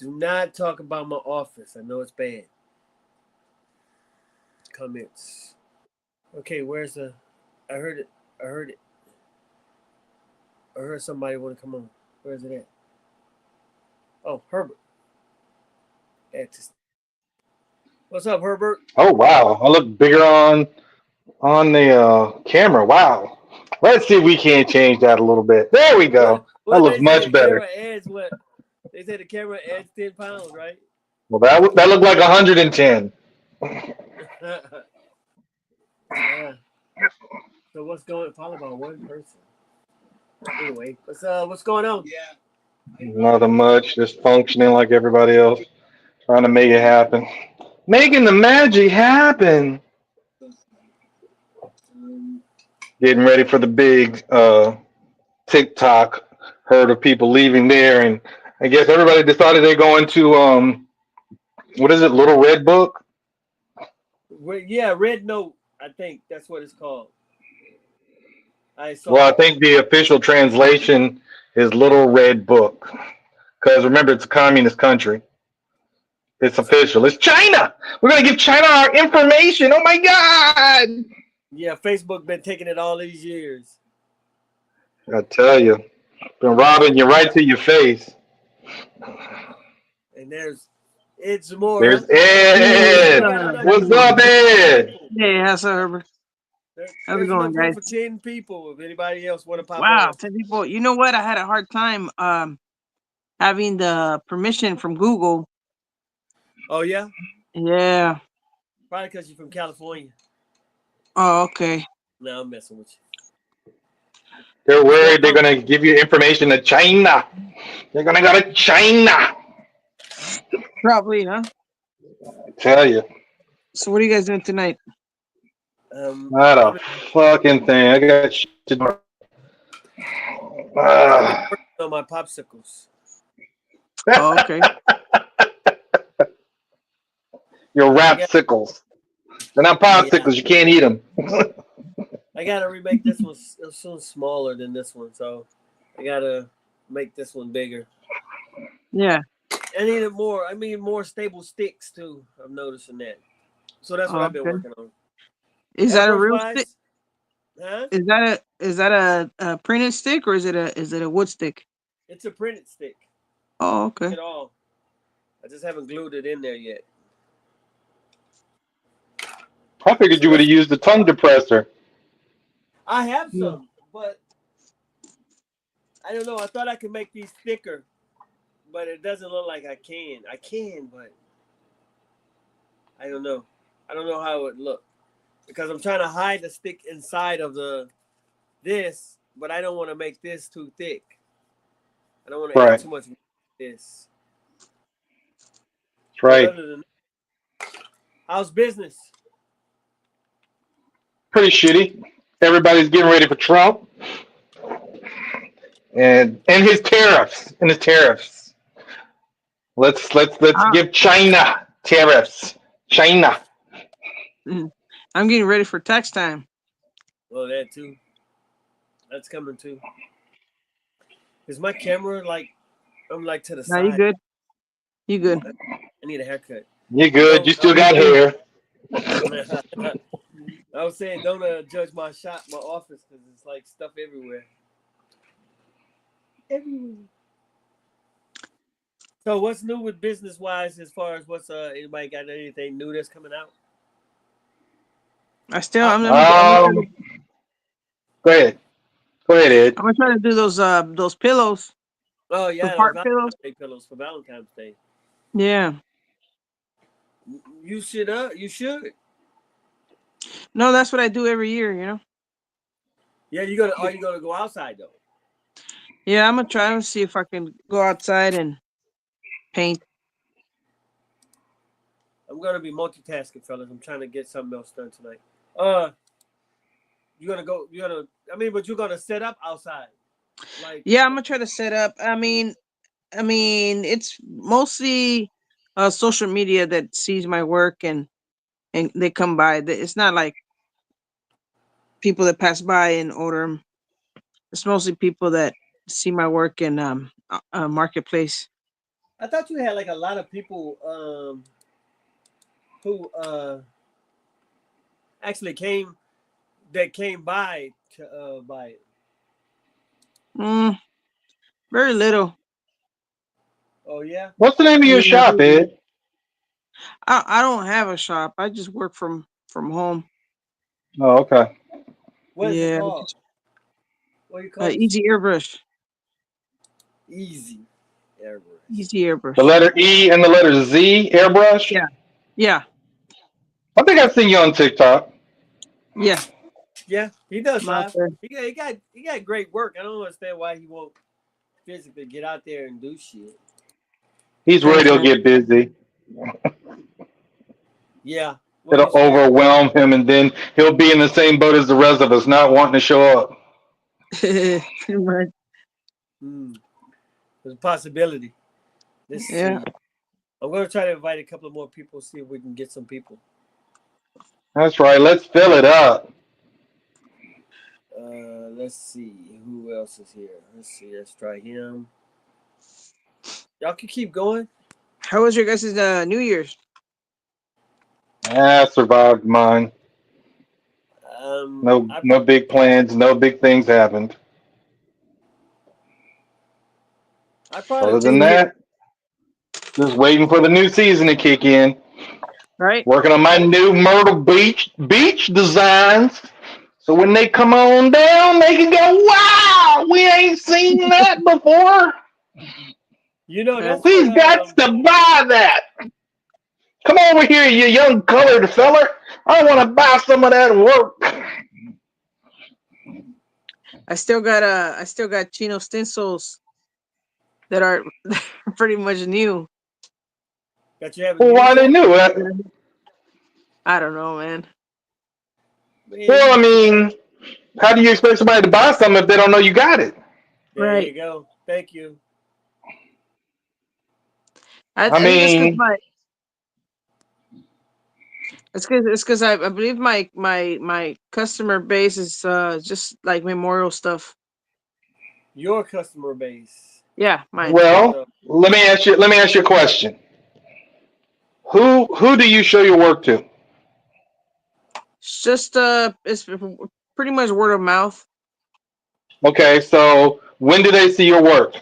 Do not talk about my office. I know it's bad. Comments. Okay, where's the? I heard it. I heard it. I heard somebody want to come on. Where's it at? Oh, Herbert. What's up, Herbert? Oh wow, I look bigger on the camera. Wow. Let's see if we can't change that a little bit. There we What? go. That What looks they say much the better. camera adds what? They say the camera adds 10 pounds, right? Well, that looked like 110. Yeah. So what's going? Probably about one person. Anyway, what's going on? Nothing much, just functioning like everybody else, trying to make it happen, making the magic happen. Getting ready for the big TikTok herd of people leaving there, and I guess everybody decided they're going to what is it, Little Red Book? Yeah, Red Note. I think that's what it's called. I Well, saw I it. think the official translation is Little Red Book, because remember it's a communist country. It's official. It's China. We're gonna give China our information. Oh my God! Yeah, Facebook been taking it all these years. I tell you, been Yeah, robbing you right to your face. and it's more. There's Huh? Yes, They Ed. got enough What's room for up, 10 Ed? people. hey, how's up, Herbert? How's it There's going, enough room guys? for 10 people. If anybody else want to pop Wow, on. 10 people. You know what? I had a hard time having the permission from Google. Oh yeah, Yeah. probably because you're from California. Oh, okay. No, I'm messing with They're you. What's going worried they're on? gonna give you information to China. They're gonna go to China. Probably, huh? I tell you, So what are you guys doing tonight? not I'm a fucking thing. I got shit to do. I've been Ah. working on my popsicles. Oh, okay. Your I got rapsicles. They're not yeah. popsicles. You can't eat them. I gotta remake this one so smaller than this one, so I gotta make this one bigger. Yeah. I need it more. I mean, more stable sticks too. I'm noticing that. So that's what Oh, I've been okay. working on. Is that a Airbrush real stick? wise, huh? Is that a printed stick or is it a wood stick? It's a printed stick. Oh, okay. At all. I just haven't glued it in there yet. I figured So you would have that's used the tongue depressor. I have Yeah. some, but I don't know. I thought I could make these thicker, but it doesn't look like I can. I can, but I don't know. I don't know how it would look because I'm trying to hide the stick inside of this, but I don't want to make this too thick. I don't want to add Right. too much this. That's But right. other than that, how's business? Pretty shitty. Everybody's getting ready for Trump and his tariffs. Let's Ah, give China tariffs. China. mm. I'm getting ready for tax time. Well, that too. That's coming too. Is my camera like I'm like to the Now you side? good? You good? I need a haircut. You But good? You don't. still Me got too. hair. I was saying don't judge my office because it's like stuff everywhere. Everywhere. So what's new with business wise as far as what's anybody got anything new that's coming out? I still. I, Um, go ahead. Go ahead, Ed. I'm gonna try to do those pillows, oh those yeah, those heart Valentine's pillows. Day pillows for Valentine's Day. Yeah. You should you should. No, that's what I do every year. You know. Yeah, you gonna are you gonna go outside though? Yeah, I'm gonna try and see if I can go outside and paint. I'm gonna be multitasking, fellas. I'm trying to get something else done tonight. Uh, you gonna go? You gonna? I mean, but you're gonna set up outside, like Yeah, I'm gonna try to set up. I mean, it's mostly social media that sees my work and they come by. It's not like people that pass by and order 'em. It's mostly people that see my work in marketplace. I thought you had like a lot of people who actually came by to buy it. Mm, very little. Oh yeah, What's the name of your Yeah. shop, Ed? I don't have a shop. I just work from home. Oh, okay. what is it Yeah. called? What do you call this? Easy airbrush. Easy Airbrush. Easy The airbrush. letter E and the letter Z, Airbrush. Yeah. Yeah. I think I've seen you on TikTok. Yeah. Yeah, he does I'm out live. there. He got great work. I don't understand why he won't physically get out there and do shit. He's Thanks, ready to man. get busy. Yeah, what It'll you say? overwhelm him, and then he'll be in the same boat as the rest of us, not wanting to show up. Pretty much. Hmm. There's a possibility. Let's Yeah. see. I'm gonna try to invite a couple of more people. See if we can get some people. That's right. Let's fill it up. Let's see who else is here. Let's see. Let's try him. Y'all can keep going. How was your guys' New Year's? I survived mine. No, I no big plans. No big things happened. I probably Other than Just did. get that, just waiting for the new season to kick in. right. Working on my new Myrtle Beach designs. So when they come on down, they can go, wow, we ain't seen that before. You know Yeah. that's what We've got to buy that. Come over here, you young colored feller. I want to buy some of that work. I still got Chino stencils that are pretty much new. that you haven't Well, why used they yet. knew that? I don't know, man. Man, Well, I you mean, how do you expect somebody to buy something if they don't know you got it? there Right. you go. Thank you. I I think it's because mean, my it's because I believe my customer base is just like memorial stuff. Your customer base. Yeah, mine. well, So let me ask you a question. Who do you show your work to? It's just it's pretty much word of mouth. Okay, so when do they see your work?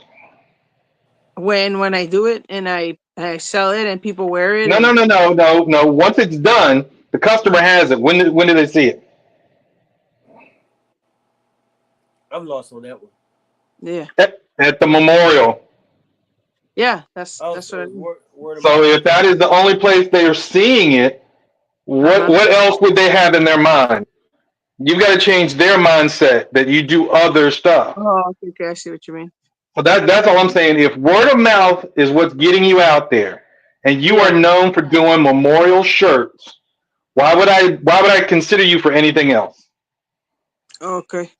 When I do it and I sell it and people wear it No, no, and no, no, no, no. Once it's done, the customer has it. When do they see it? I'm lost on that one. yeah. At the memorial. Yeah, Oh, that's what so I it's mean. word of So mouth. if that is the only place they are seeing it, what Uh-huh. what else would they have in their mind? You've got to change their mindset that you do other stuff. Oh, okay, okay, I see what you mean. So that's all I'm saying. If word of mouth is what's getting you out there, and you are Yeah. known for doing memorial shirts, why would I consider you for anything else? Okay.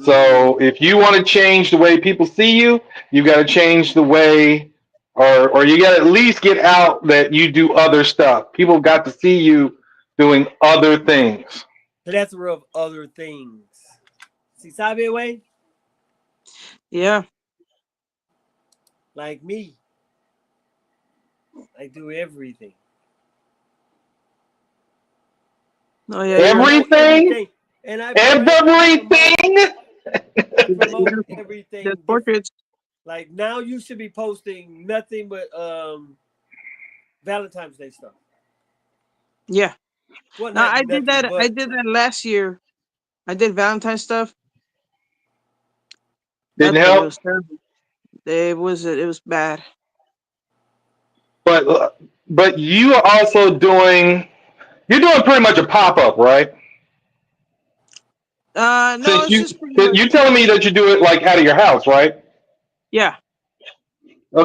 So if you want to change the way people see you, you got to change the way, or you got to at least get out that you do other stuff. People got to see you doing other things. Plethora of other things. See, sabe way Yeah. like me. I do everything. Oh yeah, And I you're right. promote Everything, everything. And I promote everything. I You got promote the everything different. portraits. Like now you should be posting nothing but Valentine's Day stuff. Yeah. Well, No, not nothing I but did that last year. I did Valentine's stuff. Didn't Nothing. It help. was terrible. It was bad. But you are also doing. You're doing pretty much a pop up, right? No, Since it's you just pretty much. you telling me that you do it like out of your house, right? Yeah.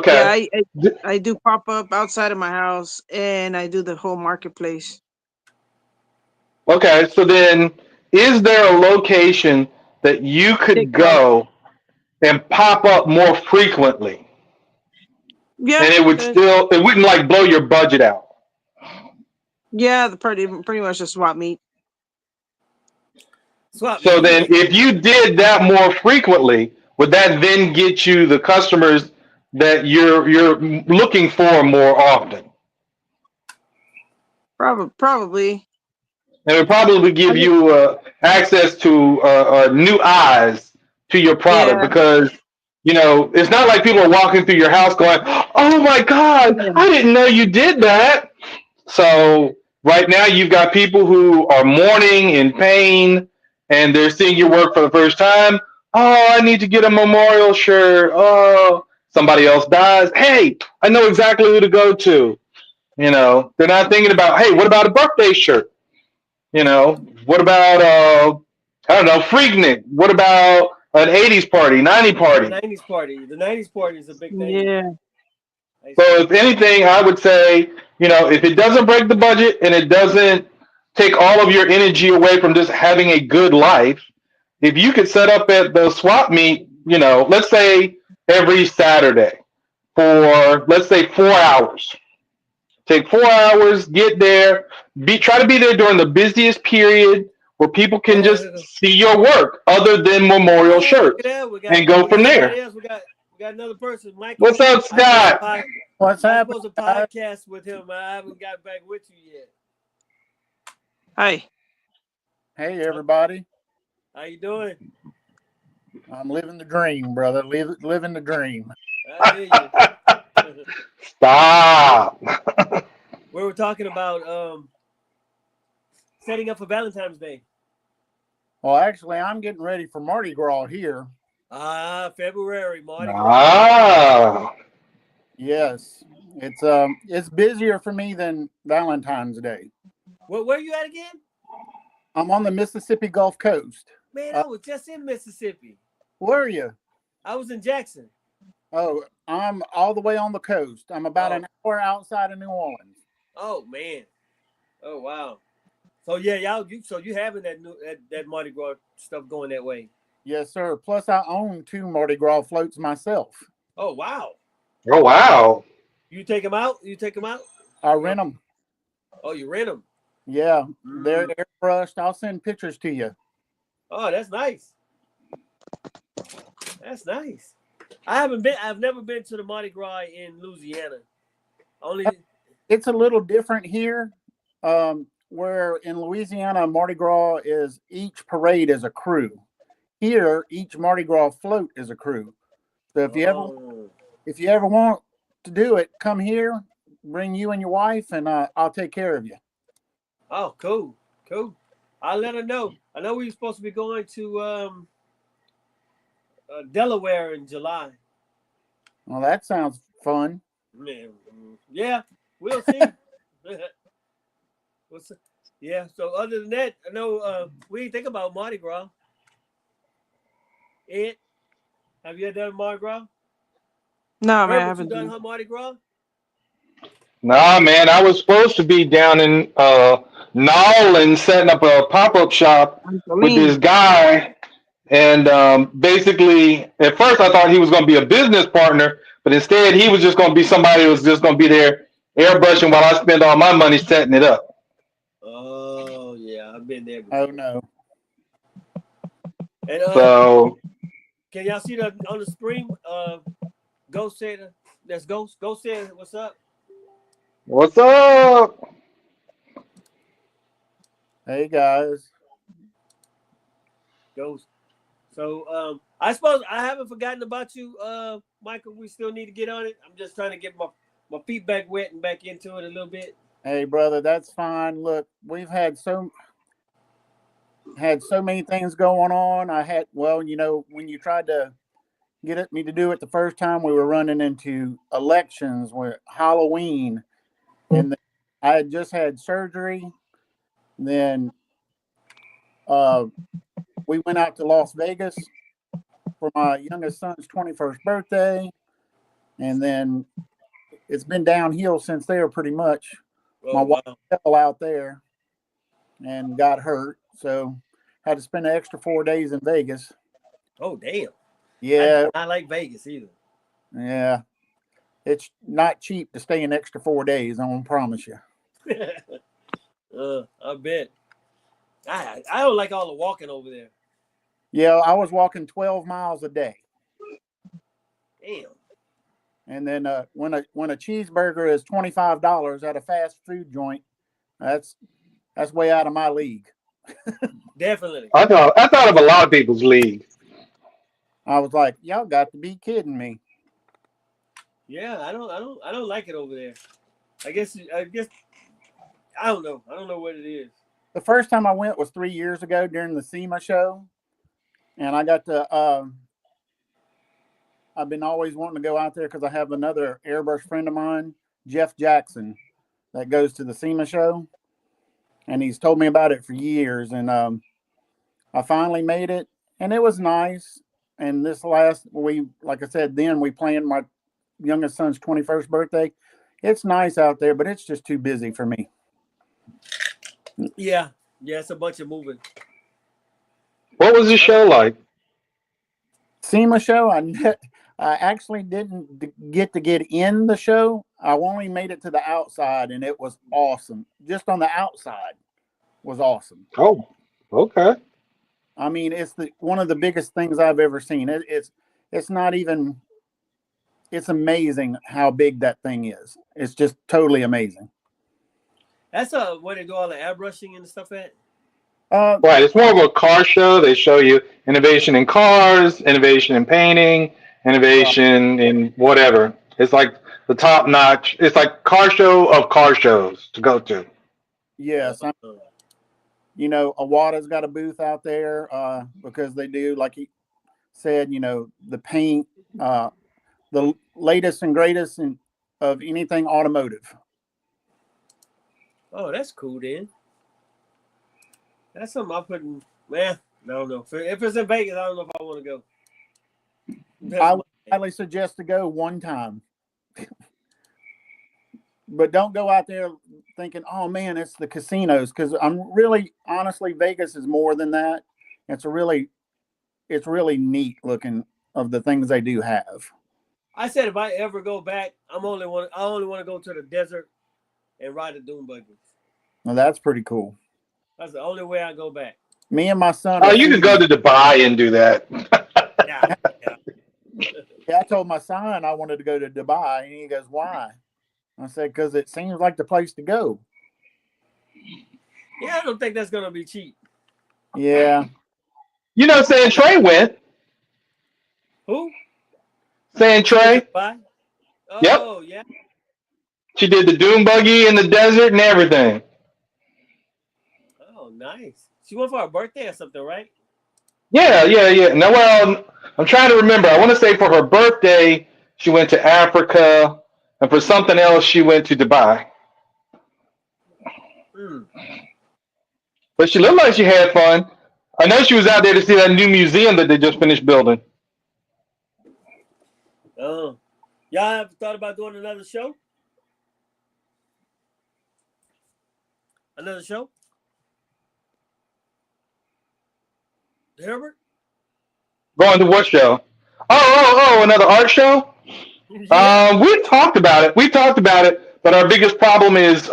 Yeah, Okay. I do pop up outside of my house and I do the whole marketplace. Okay. So then, is there a location that you could TikTok. go and pop up more frequently, Yeah. and it wouldn't like blow your budget out? Yeah, the pretty much a swap meet. swap So meet. then, if you did that more frequently, would that then get you the customers that you're looking for more often? Probably. And it probably I give mean, you access to new eyes to your product yeah, because it's not like people are walking through your house going, "Oh my God, yeah, I didn't know you did that." So right now you've got people who are mourning in pain and they're seeing your work for the first time. Oh, I need to get a memorial shirt. Oh, somebody else dies. Hey, I know exactly who to go to. They're not thinking about, hey, what about a birthday shirt? What about I don't know, Freaknik? What about an '80s party, '90s The party? '90s party. The '90s party is a big thing. yeah. I used to So go. if anything, I would say, if it doesn't break the budget and it doesn't take all of your energy away from just having a good life, if you could set up at the swap meet, let's say every Saturday for let's say 4 hours. Take 4 hours, get there, try to be there during the busiest period where people can just Oh, see your work other than memorial oh, look at shirts that. and go We got from there. somebody else. We got another person, Michael. What's up, I supposed to Scott? pod, What's I happening, supposed to guys? podcast with him. I haven't got back with you yet. Hi. Hey, Huh? everybody. How you doing? I'm living the dream, brother. Living the dream. I hear you. Stop. We were talking about setting up for Valentine's Day. Well, actually, I'm getting ready for Mardi Gras here. February, Mardi Gras. Ah. Yes, it's busier for me than Valentine's Day. Where you at again? I'm on the Mississippi Gulf Coast. Man, I was just in Mississippi. Where are you? I was in Jackson. Oh, I'm all the way on the coast. I'm about Oh, an hour outside of New Orleans. oh man. Oh wow. So yeah, you having that Mardi Gras stuff going that way? Yes, sir. Plus, I own 2 Mardi Gras floats myself. Oh wow. Oh, wow. You take them out? You take them out? I No. rent them. Oh, you rent them? Yeah, they're Mm. airbrushed. I'll send pictures to you. Oh, that's nice. That's nice. I've never been to the Mardi Gras in Louisiana. Only. It's a little different here. Where in Louisiana, Mardi Gras is each parade is a crew. Here, each Mardi Gras float is a crew. So Oh. if you ever want to do it, come here, bring you and your wife, and I'll take care of you. Oh, cool, cool. I'll let her know. I know we were supposed to be going to Delaware in July. Well, that sounds fun. Man, yeah, we'll see. What's yeah. So other than that, I know we didn't think about Mardi Gras. Ed, have you ever done Mardi Gras? No, man, I Herbert, you haven't done done. her Mardi Gras? Nah, man, I was supposed to be down in Nolens setting up a pop-up shop with Trampoline. this guy. And basically, at first I thought he was going to be a business partner, but instead he was just going to be somebody who was just going to be there airbrushing while I spend all my money setting it up. Oh yeah, I've been there Oh before. no. And So, can y'all see the on the screen? Ghost said, "That's Ghost." Ghost said, "What's up?" what's up? Hey guys. Ghost. So I suppose I haven't forgotten about you, Michael. We still need to get on it. I'm just trying to get my feet back wet and back into it a little bit. Hey brother, that's fine. Look, we've had so many things going on. When you tried to me to do it the first time, we were running into elections with Halloween, and then I had just had surgery. Then uh, we went out to Las Vegas for my youngest son's 21st birthday, and then it's been downhill since there pretty much. My Oh wife wow. fell out there and got hurt, so had to spend an extra 4 days in Vegas. Oh damn. I do Yeah, not like Vegas either. yeah. It's not cheap to stay an extra 4 days, I'm gonna promise you. I bet. I don't like all the walking over there. Yeah, I was walking 12 miles a day. Damn. And then when a cheeseburger is $25 at a fast food joint, that's way out of my league. Definitely. I thought of a lot of people's league. I was like, y'all got to be kidding me. Yeah, I don't like it over there. I guess I don't know. I don't know what it is. The first time I went was 3 years ago during the SEMA show, and I got to. I've been always wanting to go out there because I have another airbrush friend of mine, Jeff Jackson, that goes to the SEMA show, and he's told me about it for years. And I finally made it, and it was nice. And this last like I said, then we planned my youngest son's 21st birthday. It's nice out there, but it's just too busy for me. Yeah, it's a bunch of moving. What was the show like? SEMA show, I actually didn't get to get in the show. I only made it to the outside, and it was awesome. Just on the outside was awesome. Oh, okay. I mean, it's one of the biggest things I've ever seen. It's not even. It's amazing how big that thing is. It's just totally amazing. That's where they do all the airbrushing and stuff at. Right, it's more of a car show. They show you innovation in cars, innovation in painting, innovation in whatever. It's like the top notch. It's like car show of car shows to go to. Yes, Awada's got a booth out there because they do, like he said, the paint, the latest and greatest of anything automotive. Oh, that's cool then. That's something I put in. Man, I don't know. If it's in Vegas, I don't know if I want to go. I would highly suggest to go one time. But don't go out there thinking, oh man, it's the casinos. Because honestly, Vegas is more than that. It's really neat looking of the things they do have. I said if I ever go back, I only want to go to the desert and ride the dune buggy. Well, that's pretty cool. That's the only way I go back. Me and my son. Oh, you could go to Dubai and do that. Yeah. I told my son I wanted to go to Dubai, and he goes, "Why?" I said, "Because it seems like the place to go." Yeah, I don't think that's gonna be cheap. Yeah. San Trey went. Who? San Trey. Oh, Yep. Yeah. She did the dune buggy in the desert and everything. Oh, nice. She went for her birthday or something, right? Yeah. No, well, I'm trying to remember. I want to say for her birthday, she went to Africa, and for something else, she went to Dubai. But she looked like she had fun. I know she was out there to see that new museum that they just finished building. Oh. Y'all have thought about doing another show? Another show? Herbert? Going to what show? Oh, another art show? Yeah. We've talked about it, but our biggest problem is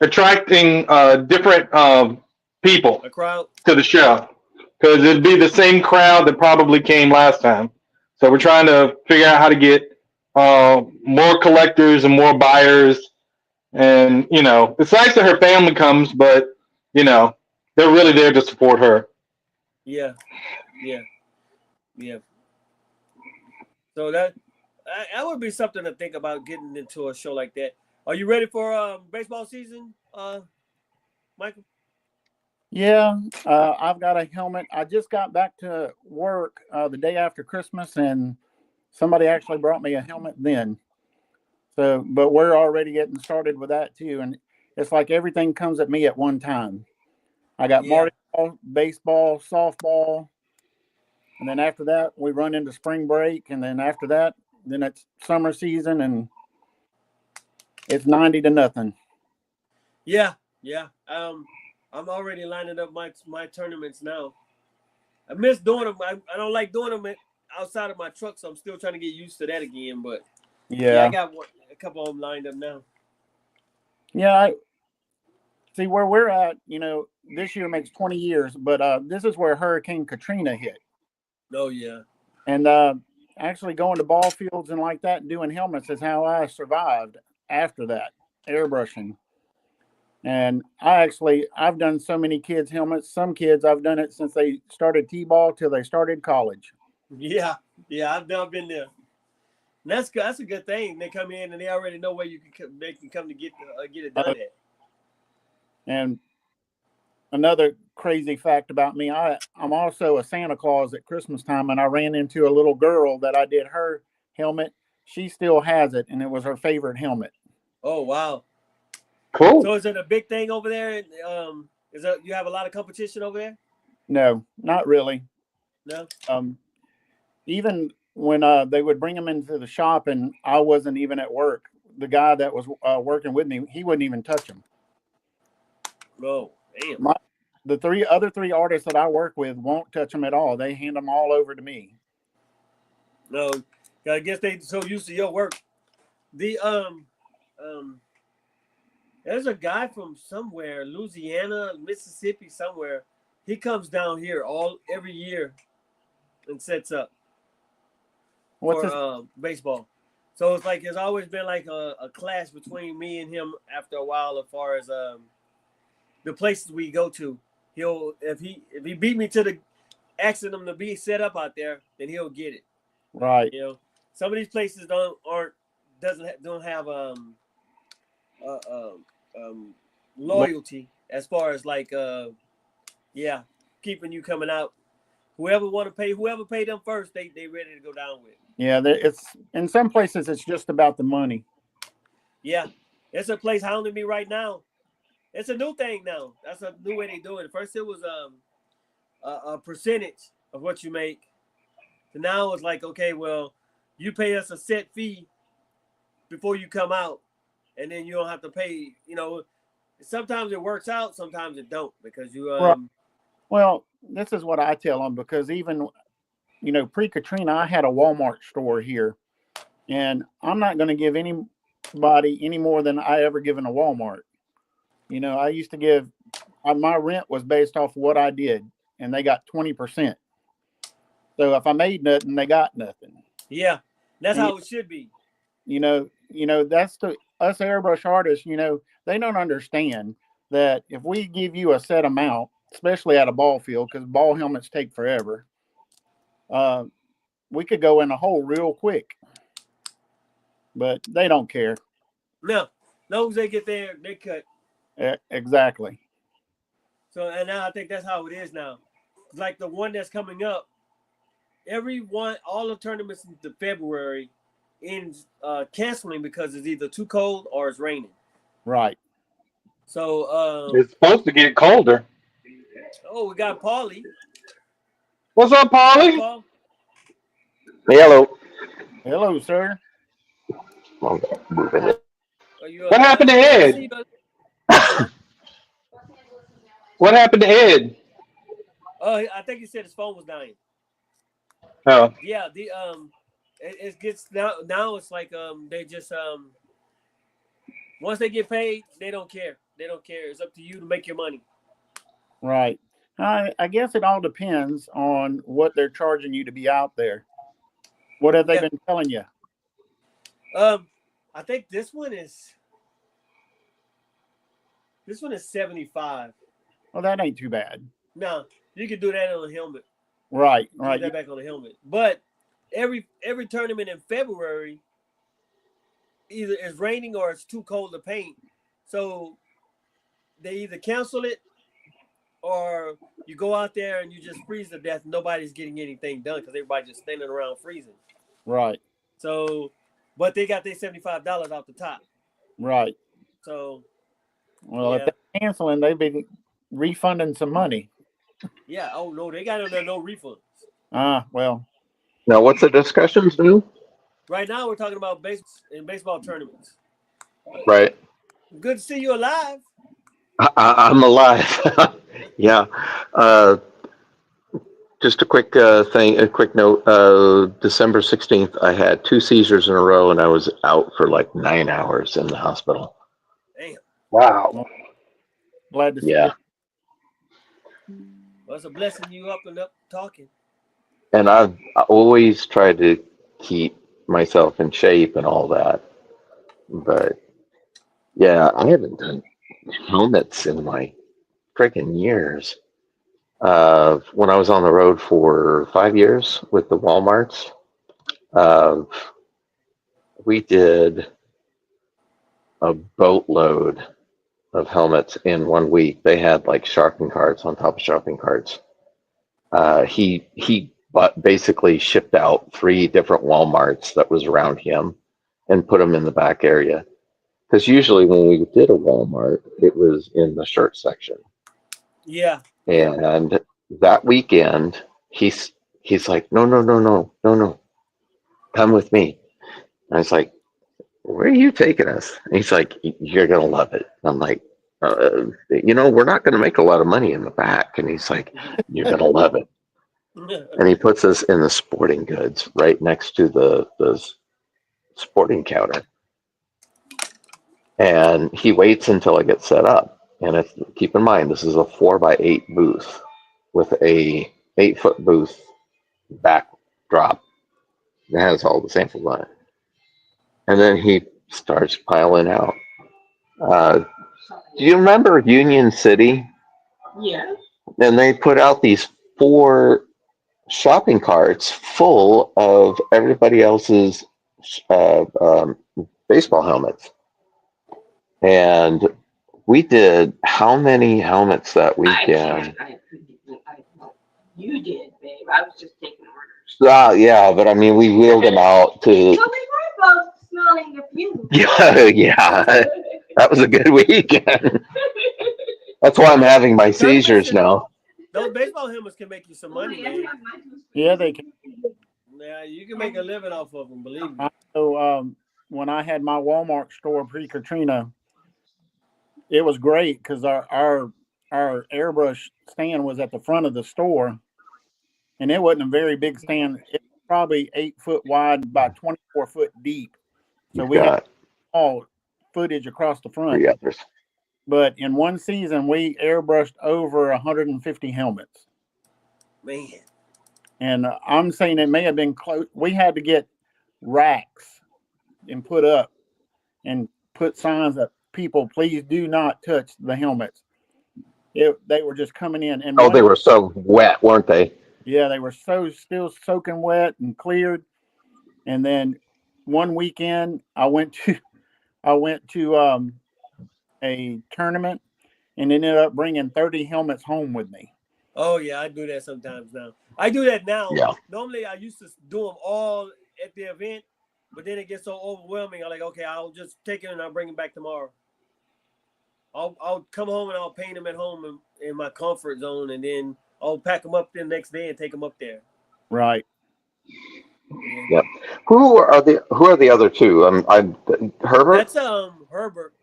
attracting different people A crowd. to the show because it'd be the same crowd that probably came last time. So we're trying to figure out how to get more collectors and more buyers. And it's nice that her family comes, but they're really there to support her. Yeah. So that would be something to think about, getting into a show like that. Are you ready for baseball season, Michael? Yeah, I've got a helmet. I just got back to work the day after Christmas, and somebody actually brought me a helmet then. So, but we're already getting started with that too, and it's like everything comes at me at one time. I got Marty ball, baseball, softball, and then after that we run into spring break, and then after that, then it's summer season, and it's 90-0. Yeah. I'm already lining up my tournaments now. I miss doing them. I don't like doing them outside of my truck, so I'm still trying to get used to that again. But I got a couple of them lined up now. Yeah, I see where we're at. This year makes 20 years, but this is where Hurricane Katrina hit. Oh yeah. And actually going to ball fields and like that and doing helmets is how I survived after that, airbrushing. And I've done so many kids' helmets. Some kids, I've done it since they started T-ball till they started college. Yeah, yeah, I've never been there. And that's good. That's a good thing. They come in and they already know where they can come to get it done at. And another crazy fact about me, I'm also a Santa Claus at Christmas time, and I ran into a little girl that I did her helmet. She still has it, and it was her favorite helmet. Oh wow! Cool. So is it a big thing over there? Is that you have a lot of competition over there? No, not really. No. Even when they would bring them into the shop and I wasn't even at work, the guy that was working with me, he wouldn't even touch them. Oh, damn. The other three artists that I work with won't touch them at all. They hand them all over to me. No, I guess they so used to your work. The there's a guy from somewhere, Louisiana, Mississippi, somewhere. He comes down here every year and sets up for baseball. So it's like it's always been like a clash between me and him after a while as far as the places we go to. He'll if he beat me to the asking him to be set up out there, then he'll get it. Right. You know, some of these places don't have loyalty as far as like keeping you coming out. Whoever pay them first, they ready to go down with. Yeah, it's in some places it's just about the money. Yeah, it's a place hounding me right now. It's a new thing now. That's a new way they do it. First it was a percentage of what you make. So now it's like, okay, well, you pay us a set fee before you come out, and then you don't have to pay. You know, sometimes it works out, sometimes it don't because you. Well, this is what I tell them because even, pre-Katrina, I had a Walmart store here, and I'm not going to give anybody any more than I ever given a Walmart. I used to give my rent was based off what I did, and they got 20%. So if I made nothing, they got nothing. Yeah, that's how it should be. That's us airbrush artists. They don't understand that if we give you a set amount, especially at a ball field, because ball helmets take forever, we could go in a hole real quick. But they don't care. No, as long as they get there, they cut. Exactly. So, and now I think that's how it is now. Like the one that's coming up, all the tournaments in February ends canceling because it's either too cold or it's raining. Right. So It's supposed to get colder. oh, we got Paulie. What's up, Paulie? Paul? Hello. Hello, sir. What happened to Ed? What happened to Ed? Oh, I think he said his phone was dying. Oh, Yeah, it gets now it's like they just once they get paid, they don't care. They don't care. It's up to you to make your money. Right. I guess it all depends on what they're charging you to be out there. What have they been telling you? I think this one is 75. Well, that ain't too bad. No, you can do that on a helmet. Right. Put that back on the helmet. But every tournament in February, either it's raining or it's too cold to paint. So they either cancel it or you go out there and you just freeze to death. Nobody's getting anything done because everybody's just standing around freezing. Right. So, but they got their $75 off the top. Right. So, well, if they're canceling, they've been refunding some money. Yeah. Oh no, they got no refunds. Well. Now, what's the discussions do? Right now, we're talking about baseball tournaments. Right. Good to see you alive. I'm alive. Yeah. Just a quick a quick note. December 16th, I had 2 seizures in a row, and I was out for like 9 hours in the hospital. Damn. wow. Well, glad to see Yeah. Well, it's a blessing you up and up talking. And I always try to keep myself in shape and all that. But yeah, I haven't done helmets in my freaking years. When I was on the road for 5 years with the Walmarts, uh, we did a boatload of helmets in 1 week. They had like shopping carts on top of shopping carts. He basically shipped out 3 different Walmarts that was around him and put them in the back area. Because usually when we did a Walmart, it was in the shirt section. Yeah. And that weekend, he's like, no, come with me. And I was like, where are you taking us? And he's like, you're gonna love it. I'm like, we're not gonna make a lot of money in the back. And he's like, you're gonna love it. And he puts us in the sporting goods right next to the sporting counter. And he waits until I get set up. And keep in mind, this is a 4x8 booth with a 8-foot booth backdrop. It has all the samples on it. And then he starts piling out. Do you remember Union City? Yeah. And they put out these 4 shopping carts full of everybody else's baseball helmets. And we did how many helmets that weekend? You did, babe. I was just taking orders. Yeah, but I mean, we wheeled them out to. Well, we were both smelling the fumes. Yeah, that was a good weekend. That's why I'm having my seizures now. Those baseball helmets can make you some money, man. Yeah, they can. Yeah, you can make a living off of them, believe me. So when I had my Walmart store pre-Katrina, it was great because our airbrush stand was at the front of the store, and it wasn't a very big stand. It was probably 8 foot wide by 24 foot deep. So we had all footage across the front. 3 others. But in one season, we airbrushed over 150 helmets. Man. And I'm saying it may have been close. We had to get racks and put up and put signs that people, please do not touch the helmets. They were just coming in. And they were so wet, weren't they? Yeah, they were still soaking wet and cleared. And then one weekend, I went to a tournament and ended up bringing 30 helmets home with me. Oh yeah, I do that sometimes now. I do that now. Yeah. Normally I used to do them all at the event, but then it gets so overwhelming. I'm like, okay, I'll just take it and I'll bring it back tomorrow. I'll come home and I'll paint them at home in my comfort zone, and then I'll pack them up the next day and take them up there. Right. Yep. Who are the other two? I'm Herbert. That's Herbert.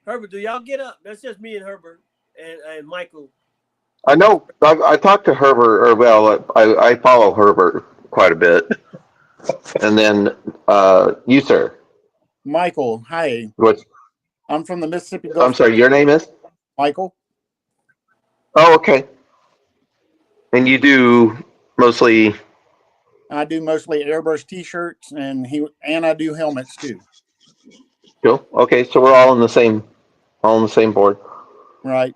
Herbert, do y'all get up? That's just me and Herbert and Michael. I know. I talked to Herbert, or well, I follow Herbert quite a bit. And then you, sir. Michael, hi. What's? I'm from the Mississippi Gulf. I'm sorry. Your name is Michael. Oh, okay. And you do mostly. I do mostly airbrush T-shirts, and I do helmets too. Cool. Okay, so we're all on the same board. Right.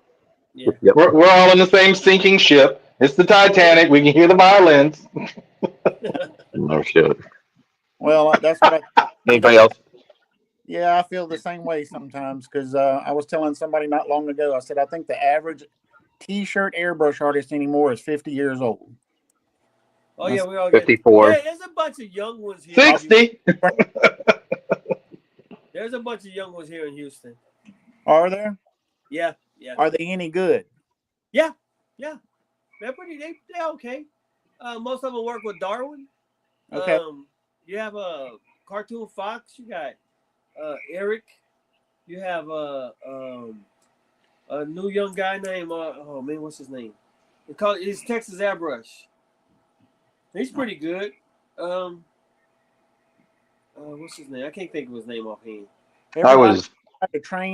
Yeah. Yep. We're all in the same sinking ship. It's the Titanic. We can hear the violins. No shit. Well, that's what Anybody else? Yeah, I feel the same way sometimes because I was telling somebody not long ago, I said, I think the average T-shirt airbrush artist anymore is 50 years old. Oh, yeah, we all 54. Yeah, there's a bunch of young ones here. 60. There's a bunch of young ones here in Houston. Are there? Yeah. Are they any good? Yeah. They're okay. Most of them work with Darwin. Okay. You have a Cartoon Fox. You got Eric. You have a new young guy named what's his name? It's Texas Airbrush. He's pretty good. What's his name? I can't think of his name offhand.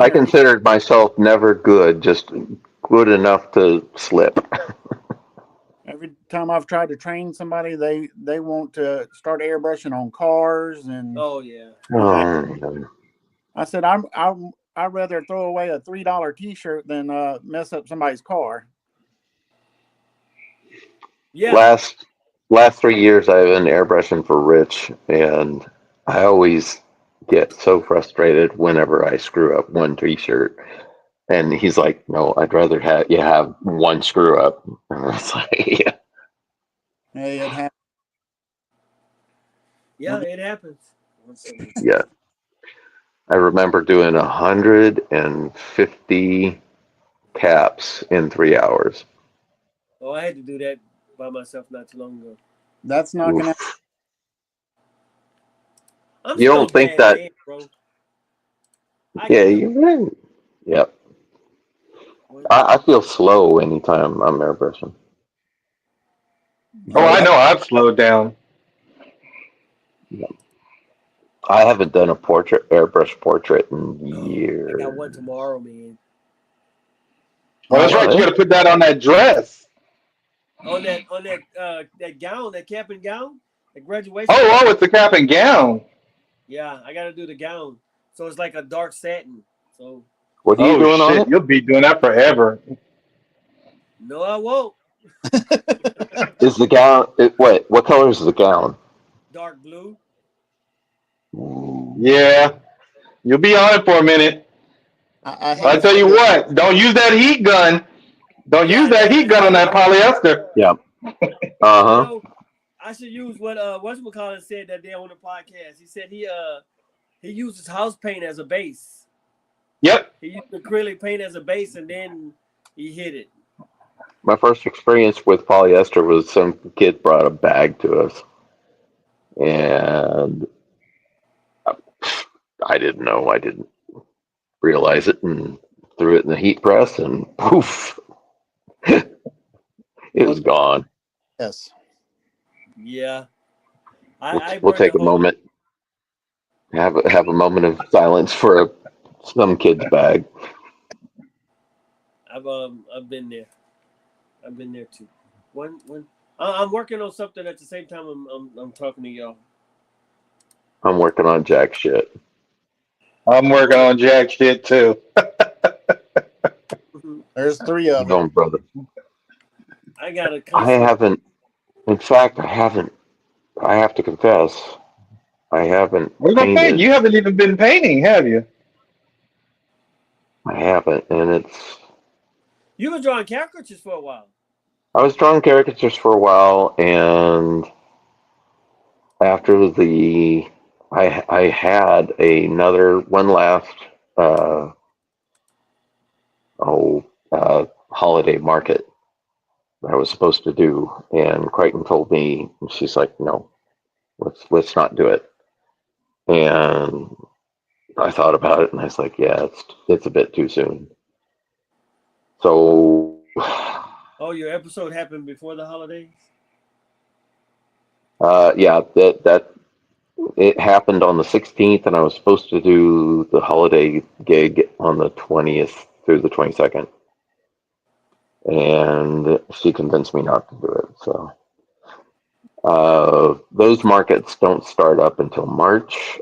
I considered myself never good, just good enough to slip. Every time I've tried to train somebody, they want to start airbrushing on cars, and Oh yeah. I said I'd rather throw away a $3 T-shirt than mess up somebody's car. Yeah. Last 3 years I've been airbrushing for Rich, and I always get so frustrated whenever I screw up one T-shirt. And he's like, "No, I'd rather have you have one screw up." And it's like, yeah. Hey, it happened. Yeah, it happens. Yeah. I remember doing 150 caps in 3 hours. Oh, I had to do that by myself not too long ago. That's not gonna. Oof. I'm You still a don't think bad that? man, bro. Yeah, you. Yep. I feel slow anytime I'm airbrushing. Oh, Oh, I But know. I've slowed down. I haven't done a airbrush portrait in Oh, I got one years. tomorrow, man. Well, that's right. You What? got to put that on that dress. On that gown, that cap and gown, the graduation Oh, gown. oh, it's the cap and gown. Yeah, I gotta do the gown. So it's like a dark satin. So What are you Oh doing on shit, it? you'll be doing that forever. no, I won't. Is the gown? What color is the gown? Dark blue. Yeah, you'll be on it for a minute. I I hate tell for you the. what, don't use that heat gun. Don't use Yeah, that that, heat that's gun on another that thing. polyester. Yeah. Uh You huh. know, I should use what whatchamacallit said that day on the podcast. He said he uses house paint as a base. Yep. He used acrylic paint as a base, and then he hit it. My first experience with polyester was some kid brought a bag to us, and I didn't know. I didn't realize it, and threw it in the heat press, and poof, it Oh, was gone. yes. Yeah, We'll, I we'll burned the take a whole. moment, have a moment of silence for some kid's bag. I've been there. I've been there too. When I'm working on something at the same time I'm talking to y'all. I'm working on jack shit. I'm working What? on jack shit too. There's three of them. No, brother. I got a I custom. haven't. In fact, I haven't. I have to confess, I haven't We're gonna paint. painted. You haven't even been painting, have you? I haven't, and it's. You were drawing caricatures for a while. I was drawing caricatures for a while, and after I had another one last uh, oh holiday market that I was supposed to do, and Crichton told me, she's like, no, let's not do it. And I thought about it, and I was like, yeah, it's a bit too soon. So, Oh, your episode happened before the holidays? yeah, that it happened on the 16th, and I was supposed to do the holiday gig on the 20th through the 22nd, and she convinced me not to do it. So, those markets don't start up until March,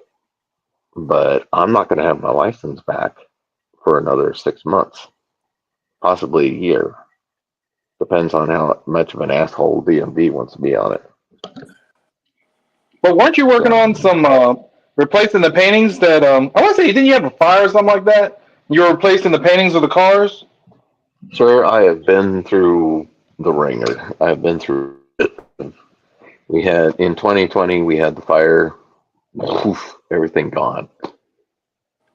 but I'm not going to have my license back for another 6 months, possibly a year. Depends on how much of an asshole DMV wants to be on it. But weren't you working So, on some replacing the paintings that I want to say didn't you have a fire or something like that? You were replacing the paintings of the cars? sir, I have been through the ringer. I've been through it. We had in 2020, we had the fire, poof, everything gone.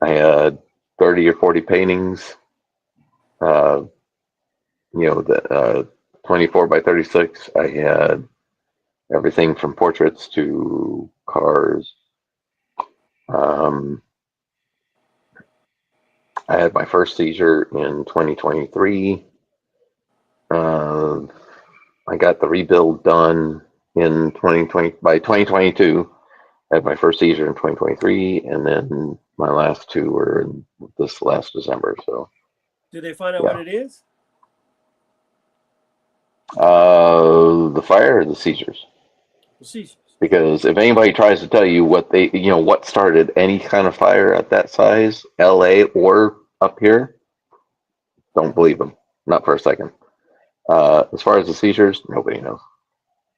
I had 30 or 40 paintings, uh, the 24 by 36. I had everything from portraits to cars. Um, I had my first seizure in 2023. Uh, I got the rebuild done in 2020 by 2022. I had my first seizure in 2023, and then my last two were in this last December. So Did they find out what yeah, it is? The fire or the seizures? Seizures. Because if anybody tries to tell you what started any kind of fire at that size, LA or up here, don't believe them. Not for a second. As far as the seizures, nobody knows.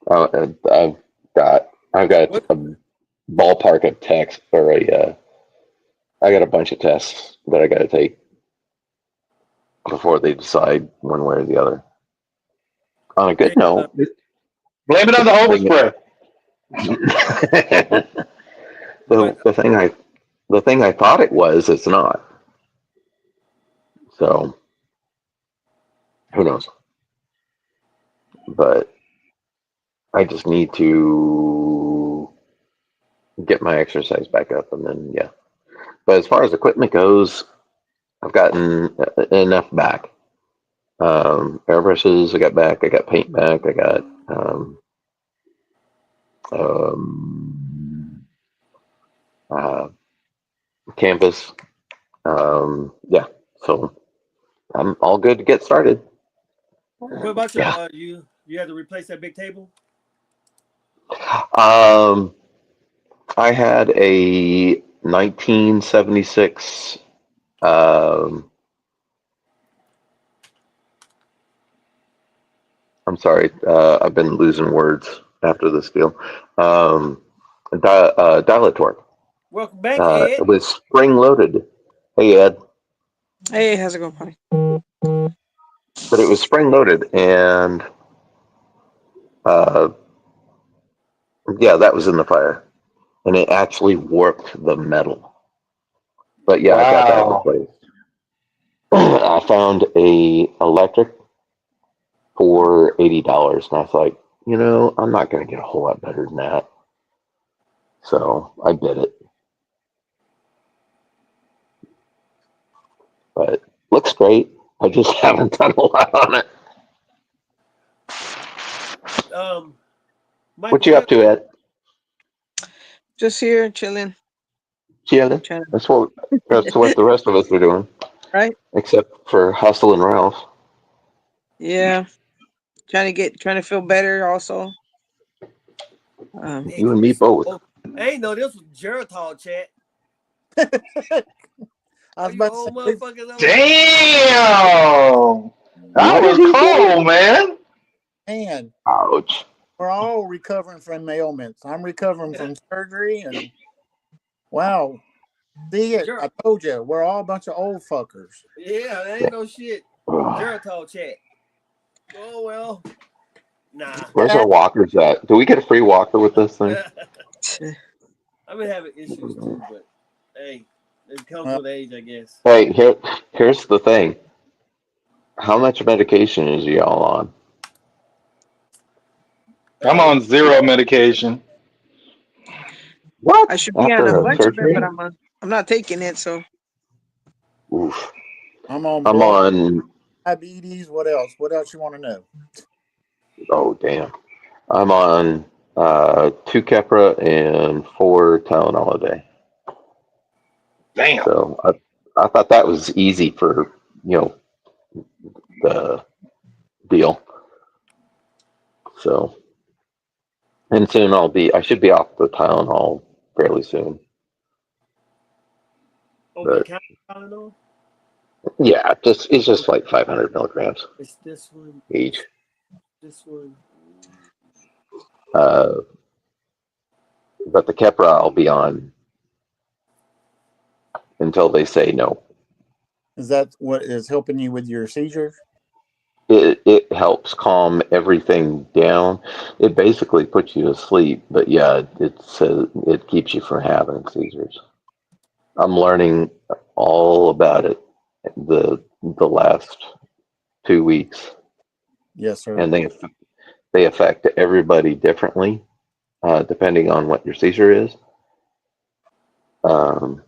I've got What? a ballpark of tests or I got a bunch of tests that I got to take before they decide one way or the other. On a good Hey, note, Blame it on the hose spray. what? the thing I thought it was, it's not. So who knows? But I just need to get my exercise back up, and then yeah. But as far as equipment goes, I've gotten enough back. Airbrushes, I got back. I got paint back. I got uh, canvas. Yeah, so I'm all good to get started. What about your Yeah. you had to replace that big table? I had a 1976. I'm sorry, I've been losing words after this deal. Dilator. Welcome back, Ed. It was spring loaded. Hey, Ed. Hey, how's it going, buddy? But it was spring loaded, and uh, yeah, that was in the fire, and it actually warped the metal. But yeah, I got that Wow. replaced. I found a electric for $80, and I was like, I'm not going to get a whole lot better than that. So I bid it, but looks great. I just haven't done a lot on it. What Michael, you up to, Ed? Just here chilling, Chilling. trying to, That's what the rest of us are doing, right? except for Hustle and Ralph. Yeah, trying to feel better also. Ed You gonna and be me so both. old. I ain't know this was Geritol chat. I All was you about to old say, motherfuckers over here. Damn. That What was did he say? cold, man. man, Ouch. we're all recovering from ailments. I'm recovering from surgery, and wow, see it. Ger- I told you, we're all a bunch of old fuckers. yeah, that ain't no shit. Geritol chat. Oh well. Nah. Where's our walkers at? Do we get a free walker with this thing? I've been having issues too, but hey, it comes Well, with age, I guess. Hey, here's the thing. How much medication is y'all on? I'm Uh, on zero medication. What? I should be on a After a bunch of it, but surgery? I'm not taking it. So Oof. I'm on I'm blood, on. diabetes. What else? What else you want to know? Oh damn. I'm on 2 Keppra and 4 Tylenol a day. Damn. So I thought that was easy for the deal. So and soon I should be off the Tylenol fairly soon. over the But counter Tylenol. yeah, it's just like 500 milligrams It's this one. each. This one. Uh, but the Keppra I'll be on until they say no. Is that what is helping you with your seizures? It helps calm everything down. It basically puts you to sleep, but yeah, it keeps you from having seizures. I'm learning all about it the last 2 weeks, Yes, sir. and they affect everybody differently, depending on what your seizure is. Um,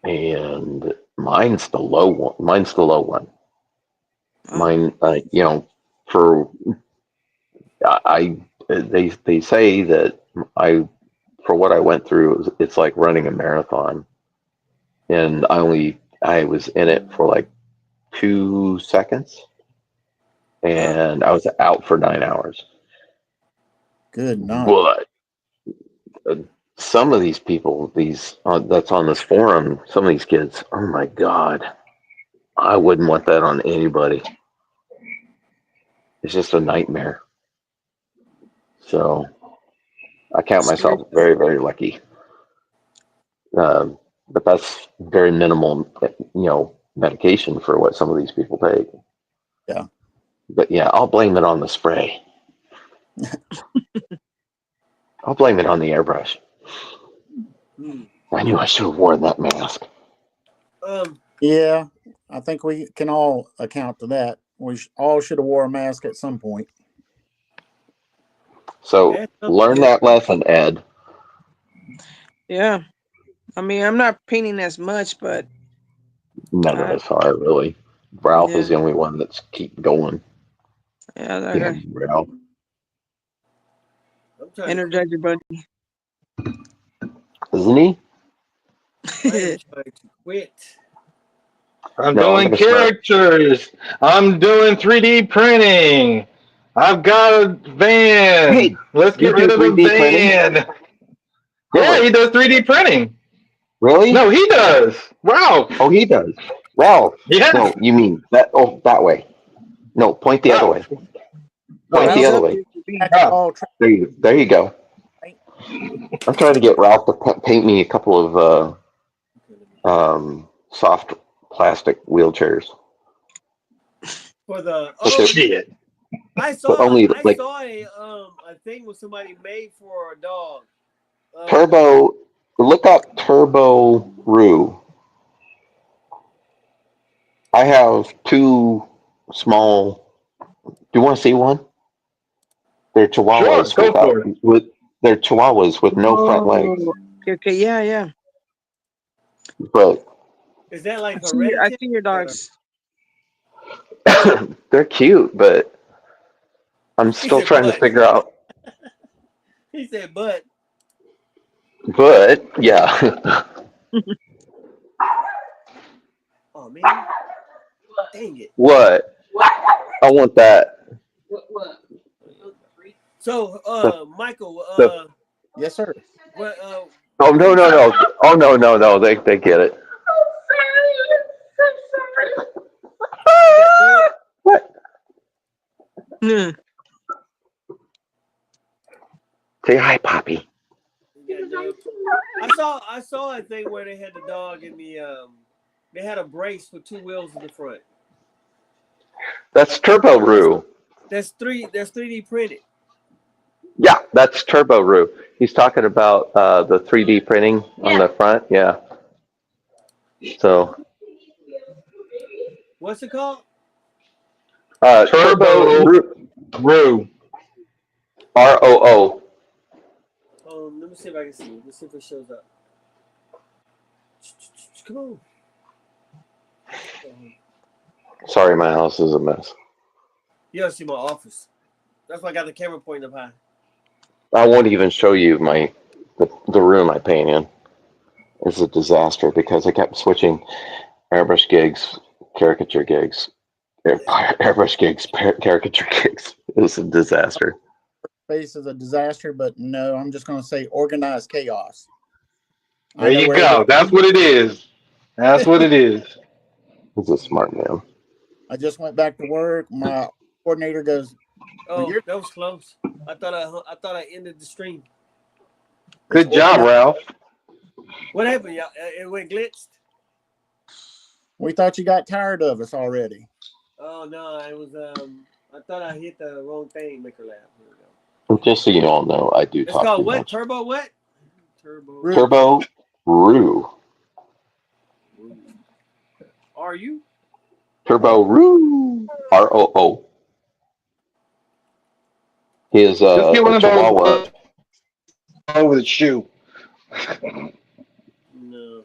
and mine's the low one. Mine's the low one. oh, Mine, for they say that I for what I went through, it's like running a marathon, and I was in it for like 2 seconds, and I was out for 9 hours. Good night. But some of these people, that's on this forum, some of these kids, oh my God, I wouldn't want that on anybody. It's just a nightmare. So I count myself very, very lucky. But that's very minimal, medication for what some of these people take. Yeah. But yeah, I'll blame it on the spray. I'll blame it on the airbrush. I knew I should have worn that mask. Yeah, I think we can all account to that. We all should have wore a mask at some point. So learn that lesson, Ed. Yeah. I mean, I'm not painting as much, but None of us are really. Ralph is the only one that's keep going. Yeah, that Damn, Ralph. Energizer Bunny. Isn't he? I am trying to quit. I'm doing characters. I'm doing 3D printing. I've got a van. Wait, let's get rid of the van. Yeah, he does 3D printing. Really? No, he does. Ralph. Oh, he does. Ralph. Yeah. No, you mean that? Oh, that way. No, point the other way. Point the other way. There you go. I'm trying to get Ralph to paint me a couple of soft plastic wheelchairs. For the shit. I saw a thing with somebody made for a dog. Turbo. Look up Turbo Roo. I have two small. Do you want to see one? They're Chihuahuas they're Chihuahuas with no front legs. Okay, yeah. But is that like I see your dogs? They're cute, but I'm still trying to figure out. He said, but yeah. Oh man, dang it! What? I want that. What? So, Michael. Yes, sir. What? Oh no! Oh no! They get it. What? Say hi, Poppy. I saw a thing where they had the dog in the they had a brace with two wheels in the front. That's Turbo Roo. That's 3D printed. Yeah, that's Turbo Roo. He's talking about the 3D printing on the front. Yeah. So. What's it called? Turbo Roo. ROO. Let me see if I can see it. Let's see if it shows up. Come on. Sorry, my house is a mess. You don't see my office. That's why I got the camera pointing up high. I won't even show you the room I paint in. It's a disaster because I kept switching airbrush gigs, caricature gigs, airbrush gigs, caricature gigs. It was a disaster. Space is a disaster, but no, I'm just going to say organized chaos. There you go. That's what it is. That's what it is. He's a smart man. I just went back to work. My coordinator goes, "Oh, that was close. I thought I ended the stream." Good job, Ralph. What happened, y'all? It went glitched. We thought you got tired of us already. Oh no, it was I thought I hit the wrong thing. Make her laugh. Here we go. Just so you all know, I do it's talk called too what? much. Turbo what? Turbo Roo. Are you? Turbo Roo. ROO. He is a Chihuahua. With a shoe. No.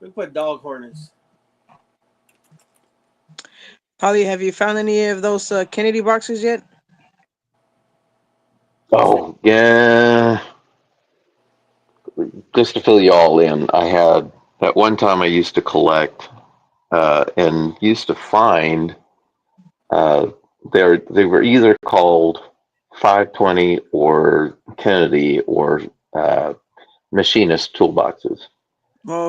We put dog harness. Holly, have you found any of those Kennedy boxes yet? Oh, yeah. Just to fill you all in, I had, at one time I used to collect and used to find they were either called 520 or Kennedy or machinist toolboxes,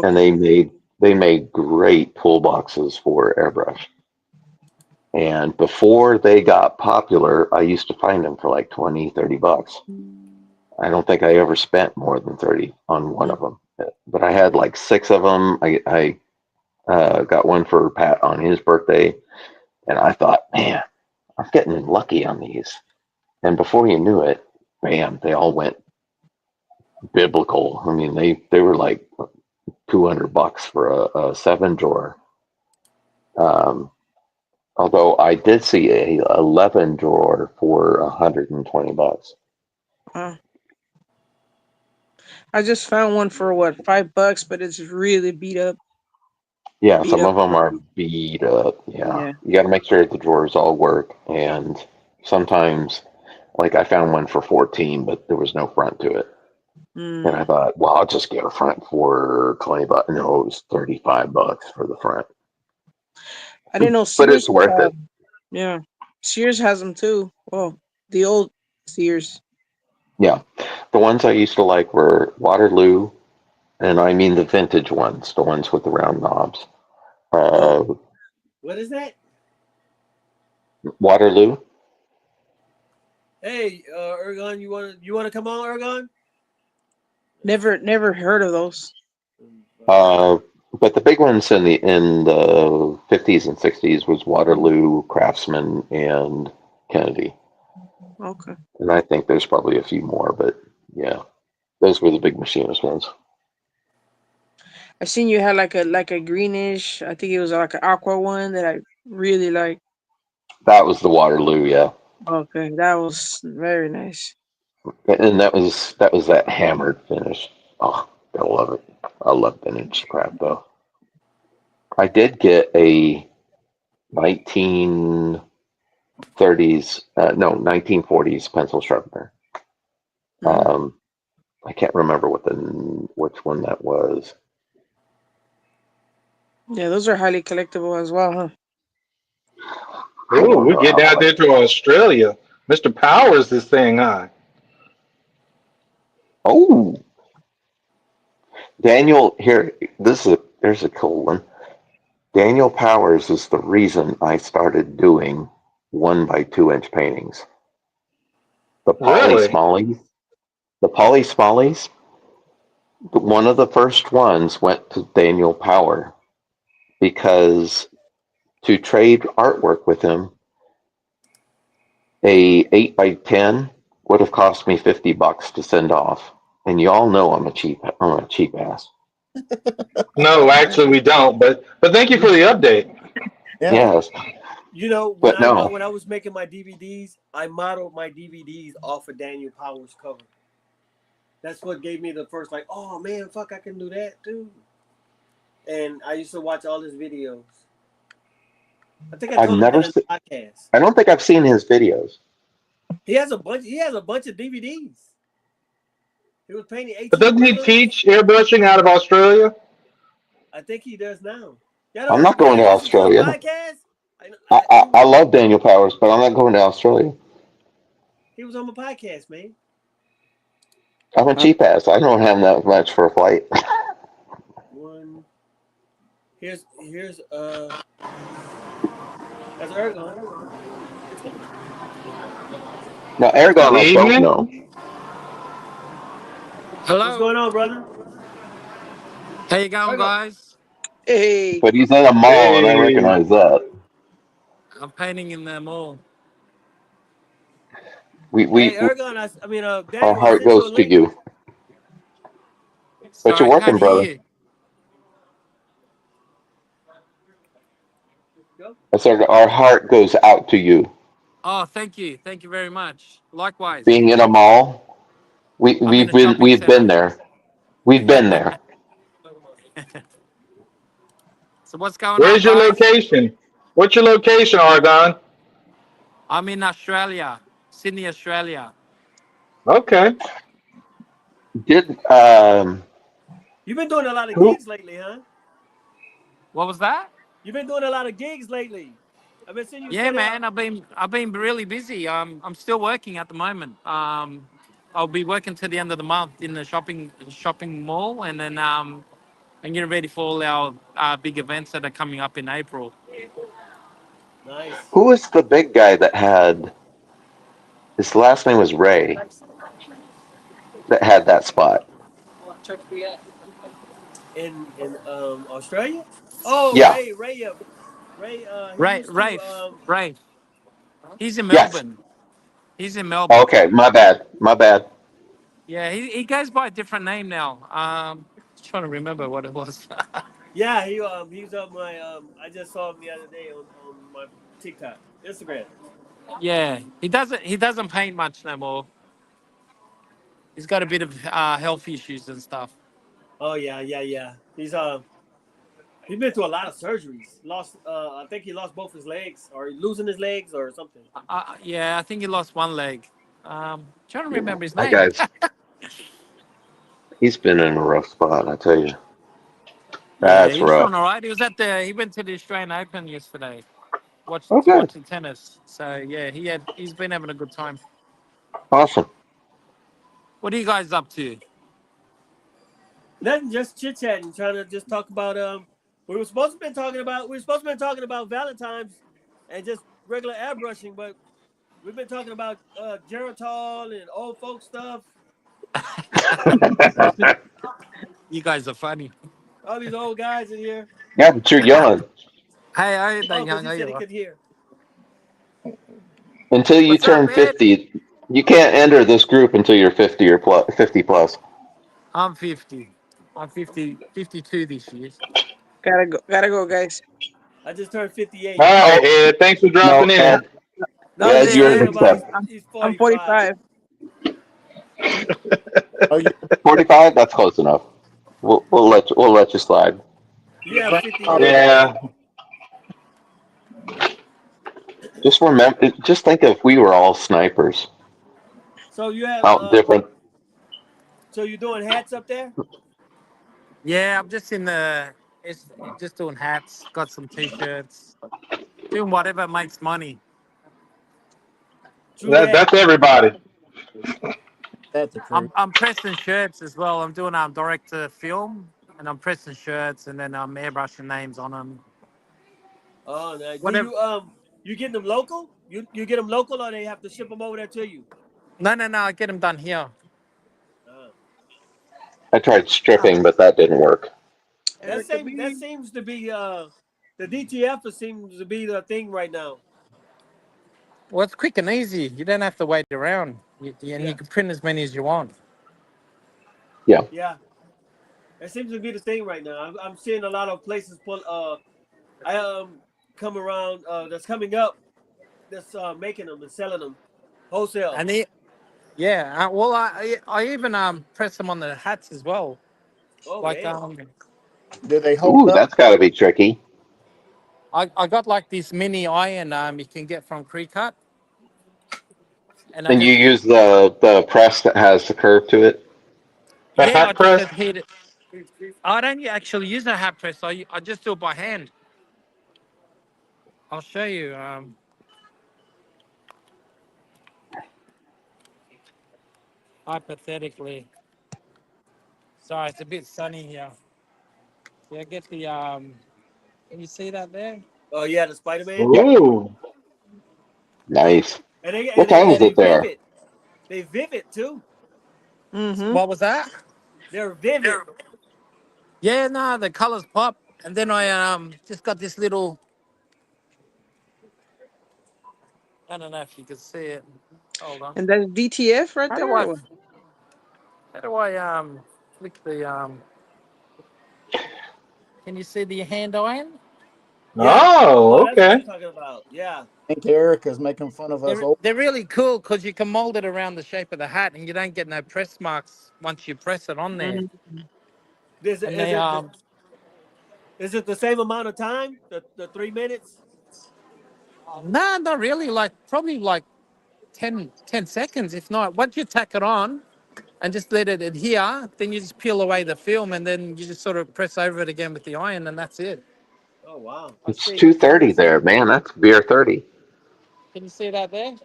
and Okay. they made great toolboxes for airbrush. And before they got popular, I used to find them for like 20, $30. I don't think I ever spent more than 30 on one of them, but I had like 6 of them. I got one for Pat on his birthday, and I thought, man, I'm getting lucky on these. And before you knew it, bam, they all went biblical. I mean, they were like $200 for a 7 drawer. Although I did see a 11 drawer for $120. Uh, I just found one for what, $5, but it's really beat up. Yeah, Beat some up of them are already. beat up. Yeah, Yeah. you got to make sure the drawers all work. And sometimes, like I found one for 14, but there was no front to it. And I Mm. thought, well, I'll just get a front for $20. No, it was $35 for the front. I didn't know But it's Sears worth had. it. Yeah. Sears has them too. Well, the old Sears. Yeah, the ones I used to like were Waterloo, and I mean the vintage ones, the ones with the round knobs. Uh, What is that? Waterloo. Hey, Ergon, you wanna come on, Ergon? Never heard of those. Uh, but the big ones in the 50s and 60s was Waterloo, Craftsman, and Kennedy. Okay. And I think there's probably a few more, but yeah, those were the big machinist ones. I seen you had like a greenish. I think it was like an aqua one that I really like. That was the Waterloo, yeah. Okay, that was very nice. And that was that hammered finish. Oh, I love it. I love vintage crap though. I did get a 1930s, no, 1940s pencil sharpener. Mm. I can't remember which one that was. Yeah, those are highly collectible as well, huh? I Ooh, don't we're know how getting out much. there to Australia. Mr. Powers, this thing, huh? Oh, Daniel, here, there's a cool one. Daniel Powers is the reason I started doing 1 by 2 inch paintings. The Polly Really? Smallies, the Polly Smallies, one of the first ones went to Daniel Power because to trade artwork with him, a 8 by 10 would have cost me $50 to send off. And you all know I'm a cheap ass. No, actually, we don't. But thank you for the update. Yeah. Yes, You know, but no, when I was making my DVDs, I modeled my DVDs off of Daniel Powers' cover. That's what gave me the first like, oh man, fuck, I can do that too. And I used to watch all his videos. I think I I've told him never. that in Se- the podcast. I don't think I've seen his videos. He has a bunch. He has a bunch of DVDs. He was painting But 18 doesn't he wheelers. teach airbrushing out of Australia? I think he does now. I'm not Y'all going to don't listen to a Australia. podcast? I, I, I love Daniel Powers, but I'm not going to Australia. He was on my podcast, man. I'm a cheap ass. I don't have that much for a flight. One. Here's that's Ergon. Now, Aragon, Good I don't evening. know. What's Hello, going on, brother? how you going, Ergon. guys? Hey, But he's in a mall, and I Hey. recognize that. I'm painting in the mall. We, Hey, we, we Ergon. our Daniel, I heart sent you a goes to link. you. But you're Sorry, I working, can't brother. hear you. Go. I said our heart goes out to you. Oh, thank you very much. Likewise, Being in a mall, we I'm in we've a been shopping we've been center. there. We've been there. So what's going on, Where's your guys? location? What's your location, Argon? I'm in Australia, Sydney, Australia. Okay. Did You've been doing a lot of Who? gigs lately, huh? What was that? You've been doing a lot of gigs lately. I've been seeing you Yeah, send it. man. I've been really busy. I'm still working at the moment. I'll be working to the end of the month in the shopping mall, and then and getting ready for all our big events that are coming up in April. Nice. Who was the big guy that had his last name was Ray that had that spot? In Australia. Oh, Yeah. Ray. He Right, used to Rafe, Rafe. He's in Yes. Melbourne. He's in Melbourne. Okay. My bad. My bad. Yeah, he goes by a different name now. Just trying to remember what it was. Yeah, he's on my I just saw him the other day on my TikTok, Instagram. Yeah, he doesn't paint much no more. He's got a bit of health issues and stuff. Oh yeah. He's been through a lot of surgeries. Lost I think he lost both his legs or losing his legs or something. Yeah, I think he lost one leg. Trying to Yeah. remember his That name. guy's he's been in a rough spot. I tell you, Yeah, that's he's rough. doing all right. He went to the Australian Open yesterday. Watched Oh, to good. watch the tennis. So yeah, he's been having a good time. Awesome. What are you guys up to? Nothing, just chit chatting, trying to just talk about we were supposed to be talking about Valentine's and just regular airbrushing, but we've been talking about Geritol and old folk stuff. You guys are funny. All these old guys in here. Yeah, but you're young. Hey, I Oh, don't because young he are said he you? could hear. Until you What's up, turn man? 50, you can't enter this group until you're 50 or plus, 50 plus. I'm 50. I'm 50, 52 this year. Gotta go, guys. I just turned All 58. right, Oh, Ed. Thanks for dropping no, in. Ed. That was Ed, He's you're talking it. next about up. he's I'm 45. 45. Oh, you 45? That's close enough. We'll let you slide. You your have grandfather. 59. Yeah, Just remember, just think if we were all snipers. So you have How different. so you're doing hats up there? Yeah, I'm just in the. It's just doing hats. Got some t-shirts. Doing whatever makes money. True that. that's everybody. That's the truth. I'm pressing shirts as well. I'm doing direct to film, and I'm pressing shirts, and then I'm airbrushing names on them. Oh, now, do Whatever. you get them local? You get them local, or they have to ship them over there to you? No. I get them done here. Uh, I tried stripping, but that didn't work. Erica that B. seems to be the DTF seems to be the thing right now. Well, it's quick and easy. You don't have to wait around, and you Yeah, can print as many as you want. Yeah. yeah. That seems to be the thing right now. I'm seeing a lot of places pull. I come around that's coming up that's making them and selling them wholesale. And yeah. Well, I even press them on the hats as well. Oh Like damn. Do they hold Ooh, up? that's got to be tricky. I got like this mini iron you can get from Cut, and I And you just use the press that has the curve to it. The yeah I hat just press. said heat it. I don't actually use a hat press. I just do it by hand. I'll show you. Hypothetically, sorry, it's a bit sunny here. Yeah, get the can you see that there? Oh yeah, the Spider Man. Yep. Ooh. Nice. And they What and they time and is they it there? vivid. They vivid too. Mm-hmm. What was that? They're vivid. Yeah, no, the colors pop, and then I just got this little. I don't know if you can see it. Hold on. And that's DTF right How do there. I how do I click the Can you see the hand iron? Yeah. Oh, Oh, that's what okay. you're talking about. Yeah. I think Erica's making fun of us. They're really cool because you can mold it around the shape of the hat, and you don't get no press marks once you press it on there. Mm-hmm. Is it And is they it the, is it the same amount of time? The 3 minutes? no, not really. Like probably like 10 seconds, if not. Once you tack it on and just let it adhere, then you just peel away the film, and then you just sort of press over it again with the iron, and that's it. Oh wow. I It's see. Can you 230 see? there, man. That's beer 30. Can you see that there?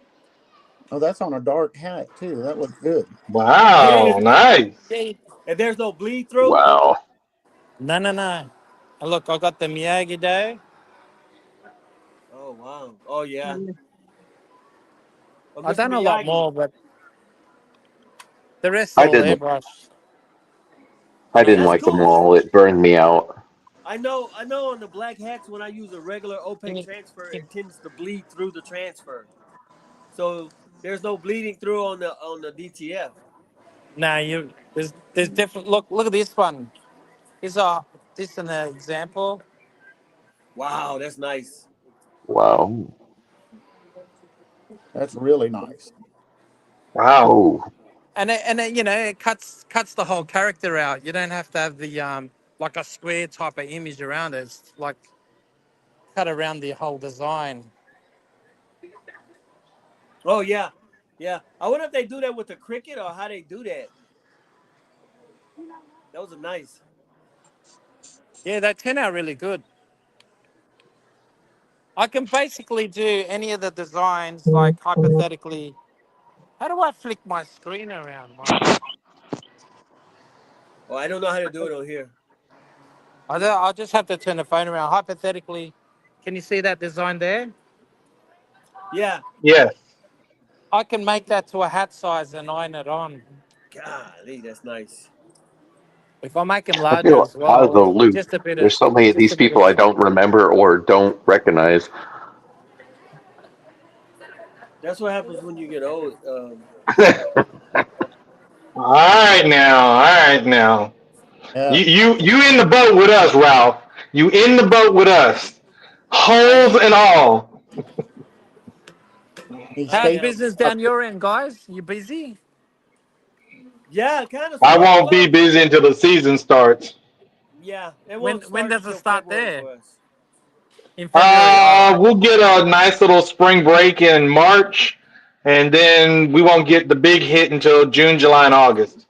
Oh, that's on a dark hat too. That looks good. Yeah, Wow, nice. Yeah. and there's no bleed through. Wow. No, no, no. Look, I got the Miyagi Do. Oh wow. Oh yeah. Oh, I've Mr. done a lot Miyagi. more, but the rest I all didn't. airbrush. I No, didn't that's like them cool. all. It burned me out. I know. I know. On the black hats, when I use a regular Can opaque you, transfer, can, it tends to bleed through the transfer. So there's no bleeding through on the DTF. nah, there's different. Look at this one. Here's a this an example. Wow, that's nice. Wow. That's really nice. Wow. Oh, You know it cuts the whole character out. You don't have to have the like a square type of image around it. It's like cut around the whole design. Oh yeah, yeah. I wonder if they do that with the cricket or how they do that. Those are nice. Yeah, they turn out really good. I can basically do any of the designs, like hypothetically. How do I flick my screen around, Mike? Oh, I don't know how to do it on here. I'll just have to turn the phone around. Hypothetically, can you see that design there? Yeah. Yes. I can make that to a hat size and iron it on. Golly, that's nice. If I make them I larger feel as out of well, the loop. There's so many of just these a bit people of. I don't remember or don't recognize. That's what happens when you get old. All right now. All right now. Yeah, You in the boat with us, Ralph. You in the boat with us. I Holes am. and all. he I How's skates. am. business down your end, guys? You busy? Yeah, kind of I slow won't be slow, but busy until the season starts. yeah, it When won't when start does it until start February there? for us. In February. We'll get a nice little spring break in March, and then we won't get the big hit until June, July, and August.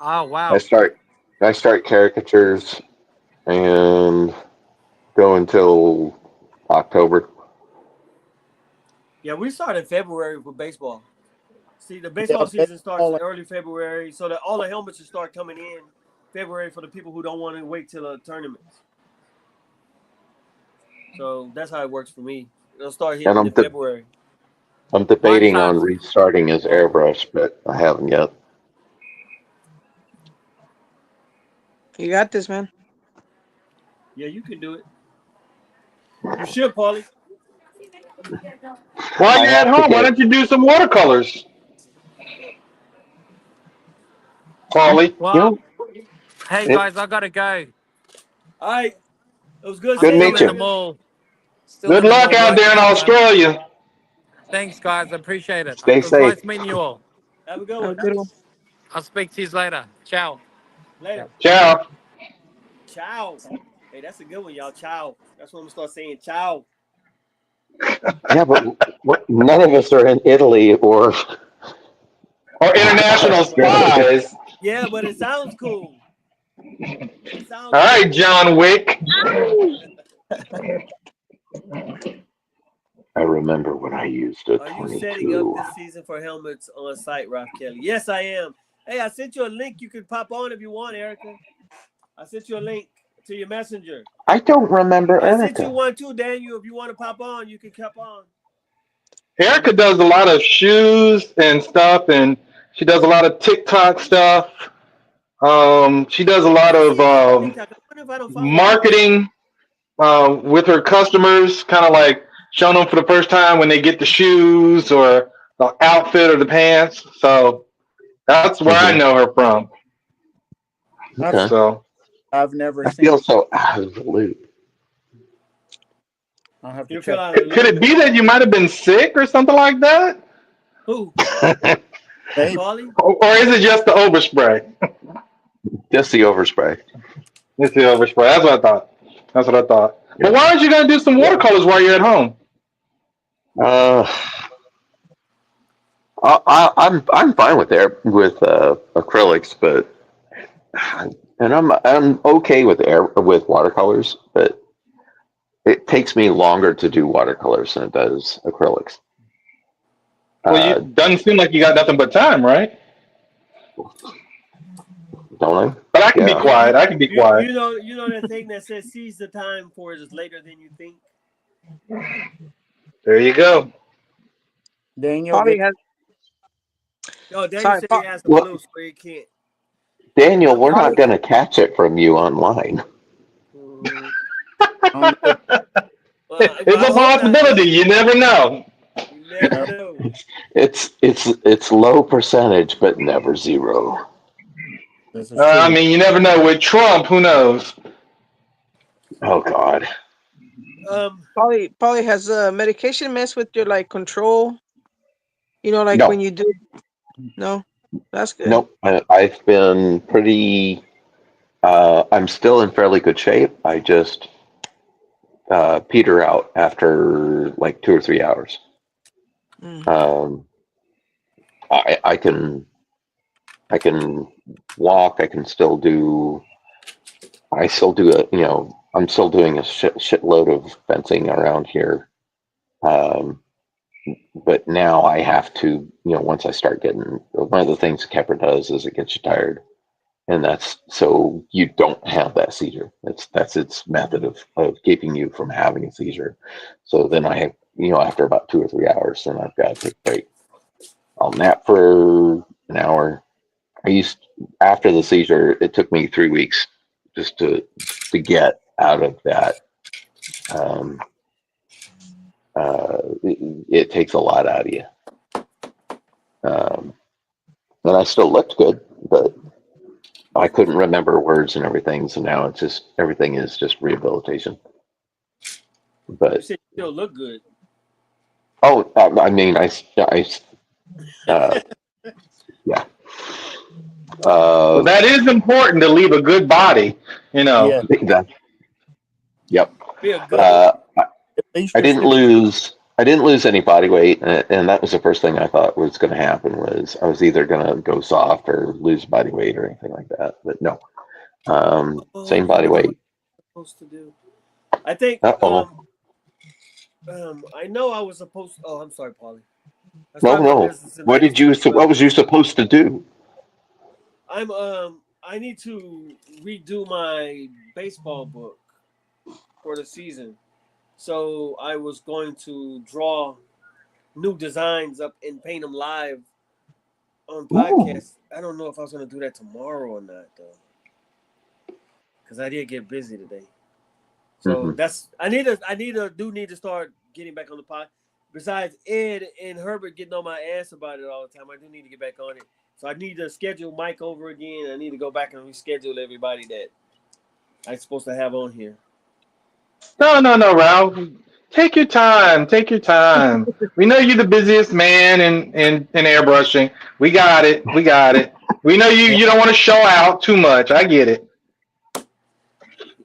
Oh I wow. start I start caricatures and go until October. Yeah, we start in February with baseball. See, the Yeah, baseball season starts baseball. early February, so that all the helmets should start coming in February for the people who don't want to wait till the tournaments. So that's how it works for me. It'll start And hitting in February. I'm Mine debating on starts. restarting as Airbrush, but I haven't yet. You got this, man. Yeah, you can do it. You should, Paulie. While I you're at have to home, why get don't you do some watercolors, Paulie? you Well, know hey it. guys, I gotta go. All right. It was good Good to seeing you, Still meet in the you. Erica. mall. Still Good in the luck mall out there working in at the moment. Australia. Thanks, guys. I appreciate it. Stay It was safe. nice meeting you all. Have a good Have a one. good one. I'll speak to you later. Ciao. Later. Ciao. Ciao. Hey, that's a good one, y'all. Ciao. That's what I'm gonna start saying. Ciao. Yeah, but none of us are in Italy or Or international Australia. spies. Yeah, but it sounds cool. It All sounds right, cool. John Wick. I remember when I used a Are you setting up 22. this season for helmets on site, Ralph Kelly? Yes, I am. Hey, I sent you a link. You can pop on if you want, Erica. I sent you a link to your messenger. I don't remember I sent you Erica. one too, Daniel. If you want to pop on, you can pop on. Erica does a lot of shoes and stuff, and she does a lot of TikTok stuff. She does a I lot don't of see anything on TikTok. I wonder if I don't follow her. marketing with her customers, kind of like showing them for the first time when they get the shoes or the outfit or the pants. So that's where I Hmm. know her from. I've Okay. So I've never I seen. feel so out of the loop. I'll have to You feel check. out of the could loop. it be that you might have been sick or something like that? Who? Maybe. Paulie? Or is it just the overspray? Just the overspray. It's the overspray. That's what I thought. That's what I thought. But Yeah. why aren't you going to do some watercolors while you're at home? Uh, I'm fine with acrylics, but and I'm okay with watercolors, but it takes me longer to do watercolors than it does acrylics. Well, you doesn't seem like you got nothing but time, right? Don't I? But I can be Yeah. quiet. I can be quiet. You know that thing that says seize the time for it is later than you think. There you go. Daniel, Polly get has Oh, Daniel sorry, said he has the Well, flu, so he can't. Daniel, I'm we're here. not Polly. going to catch it from you online. Mhm. on the It's I a hope not, possibility. because You never know. you never no, know. It's low percentage, but never zero. this is I true. mean, you never know. With Trump, who knows? Oh God. Um, Polly has medication mess with your like control. You know, like when No, you do. No, that's good. nope. I've been pretty. I'm still in fairly good shape. I just peter out after like 2 or 3 hours. Mm. Um, I can walk. I still do a, I'm still doing a shitload of fencing around here. Um, but now I have to, once I start getting, one of the things Kepper does is it gets you tired. And that's so you don't have that seizure. That's its method of keeping you from having a seizure. So then I have, after about 2 or 3 hours, then I've got to take a break. I'll nap for an hour. After the seizure, it took me 3 weeks just to get out of that. Um, it takes a lot out of you. Um, and I still looked good, but I couldn't remember words and everything. So now it's just everything is just rehabilitation. you But said you still look good. I mean, uh, yeah. Well, that is important to leave a good body. You know. Yeah, That, yep. Be a good one. Uh, at least I you're didn't still. lose. I didn't lose any body weight, and that was the first thing I thought was going to happen. Was I was either going to go soft or lose body weight or anything like that. But no, Oh, same you body know what weight. I'm supposed to do? I think Uh oh. I know I was supposed. Oh, I'm sorry, Paulie. I No, started my no. business in What did you? '92. What was you supposed to do? I need to redo my baseball book for the season. So I was going to draw new designs up and paint them live on Ooh. podcast. I don't know if I was going to do that tomorrow or not though, because I did get busy today. So Hmm. that's do need to start getting back on the pod. Besides Ed and Herbert getting on my ass about it all the time, I do need to get back on it. So I need to schedule Mike over again. I need to go back and reschedule everybody that I'm supposed to have on here. No, no, no, Ralph. Take your time. Take your time. We know you're the busiest man in airbrushing. We got it. We got it. We know you. Yeah, You don't want to show out too much. I get it.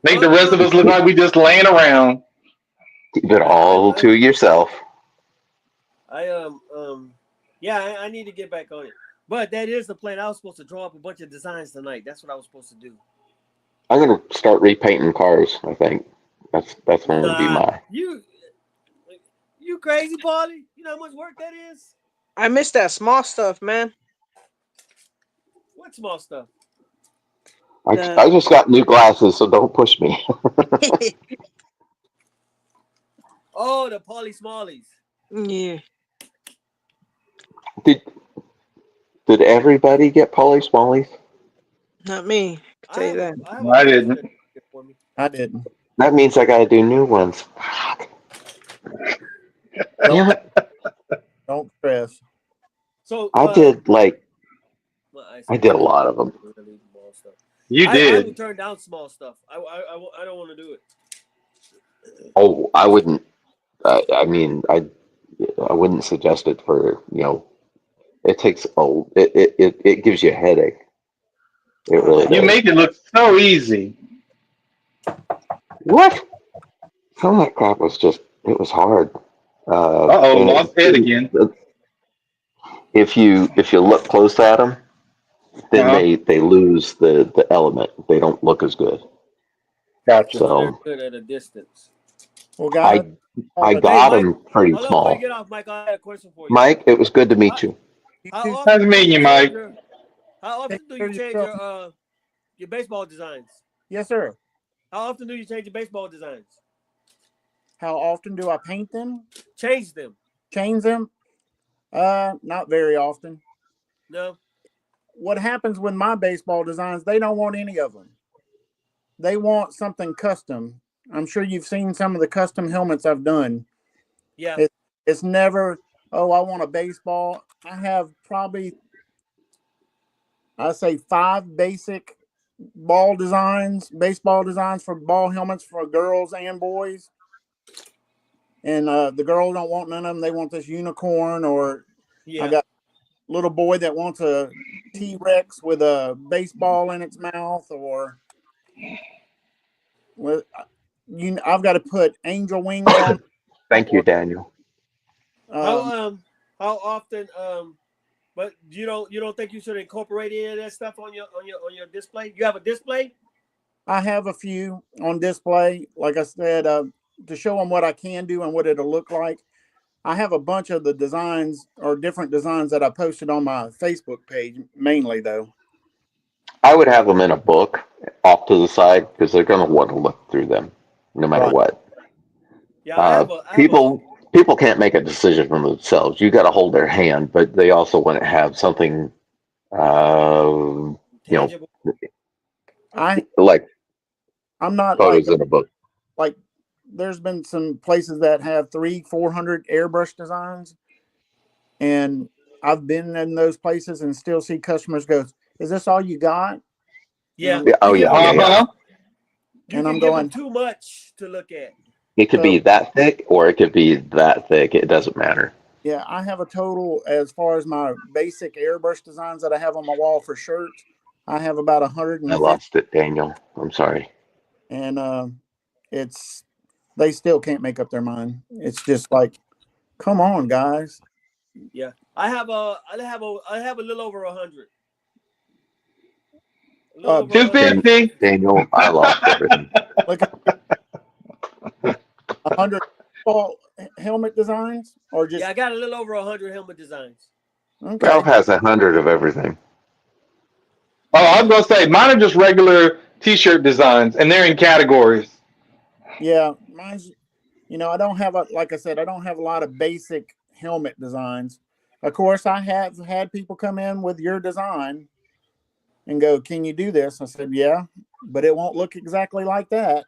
Make the Well, rest of us look like we just laying around. Keep it I, all to yourself. I yeah, I need to get back on it. But that is the plan. I was supposed to draw up a bunch of designs tonight. That's what I was supposed to do. I'm gonna start repainting cars. I think that's going to be Nah, my. you crazy, Paulie? You know how much work that is? I miss that small stuff, man. What small stuff? I The just got new glasses, so don't push me. Oh, the Paulie Smallies. yeah, did Did everybody get Polly Smalley's? not me. I can tell you that. I have No, a I person didn't. that did it for me. I didn't. That means I got to do new ones. Don't Damn it! don't stress. So I did like my I eyesight did a is lot of them. really small stuff. You I will did. turn down small stuff. I don't want to do it. Oh, I wouldn't. I mean, I wouldn't suggest it for It takes it gives you a headache. It Oh, really You does. make it look so easy. What? Some of that crap was just it was hard. Uh-oh, And lost Ed again. if you look close at them, then Uh-huh. they lose the element. They don't look as good. Gotcha. So they're So good at a distance. Well, guys, I Hey, got Mike. them pretty Hold on, before you small. get off, Mike. I had a question for you. Mike, it was good to How, meet you. you how two Nice often do meeting you you, change Mike. how take often do care you of change yourself. your baseball designs? Yes, sir. How often do you change your baseball designs? How often do I paint them? Change them? Change them? Not very often. No. What happens with my baseball designs? They don't want any of them. They want something custom. I'm sure you've seen some of the custom helmets I've done. Yeah. It's never, oh, I want a baseball. I have probably, I say, 5 basic baseball designs for ball helmets for girls and boys. And the girls don't want none of them. They want this unicorn, or I Yeah. got a little boy that wants a T-Rex with a baseball in its mouth, or well, I've got to put angel wings on. Thank you, Or Daniel. How um, how often but you don't think you should incorporate any of that stuff on your display? You have a display? I have a few on display. Like I said, to show them what I can do and what it'll look like. I have a bunch of the designs or different designs that I posted on my Facebook page, mainly though. I would have them in a book off to the side because they're going to want to look through them no matter Right. what. Yeah, I have People can't make a decision for themselves. You got to hold their hand, but they also want to have something, you know, tangible. I like I'm not photos in a book. like there's been some places that have 300-400 airbrush designs, and I've been in those places and still see customers go, "Is this all you got?" And Yeah. I'm Yeah, oh You give yeah, them yeah, Uh too yeah. much. huh. You and can I'm give them going, too much to look at. It could be so that thick or it could be that thick. It doesn't matter. yeah, I have a total, as far as my basic airbrush designs that I have on my wall for shirts. I have about I 150, lost it, Daniel. I'm sorry. and it's they still can't make up their mind. It's just like, come on, guys. Yeah. I have a little over 100. A little Uh, over Two 100 Dan- fifty. designs. Daniel, I lost everything. like 100 ball helmet designs, or Yeah, just I got a little over 100 helmet designs. Ralph okay. has 100 of everything. Oh, I was gonna say mine are just regular T-shirt designs, and they're in categories. Yeah, mine's. I don't have like I said, I don't have a lot of basic helmet designs. Of course, I have had people come in with your design and go, "Can you do this?" I said, "Yeah, but it won't look exactly like that."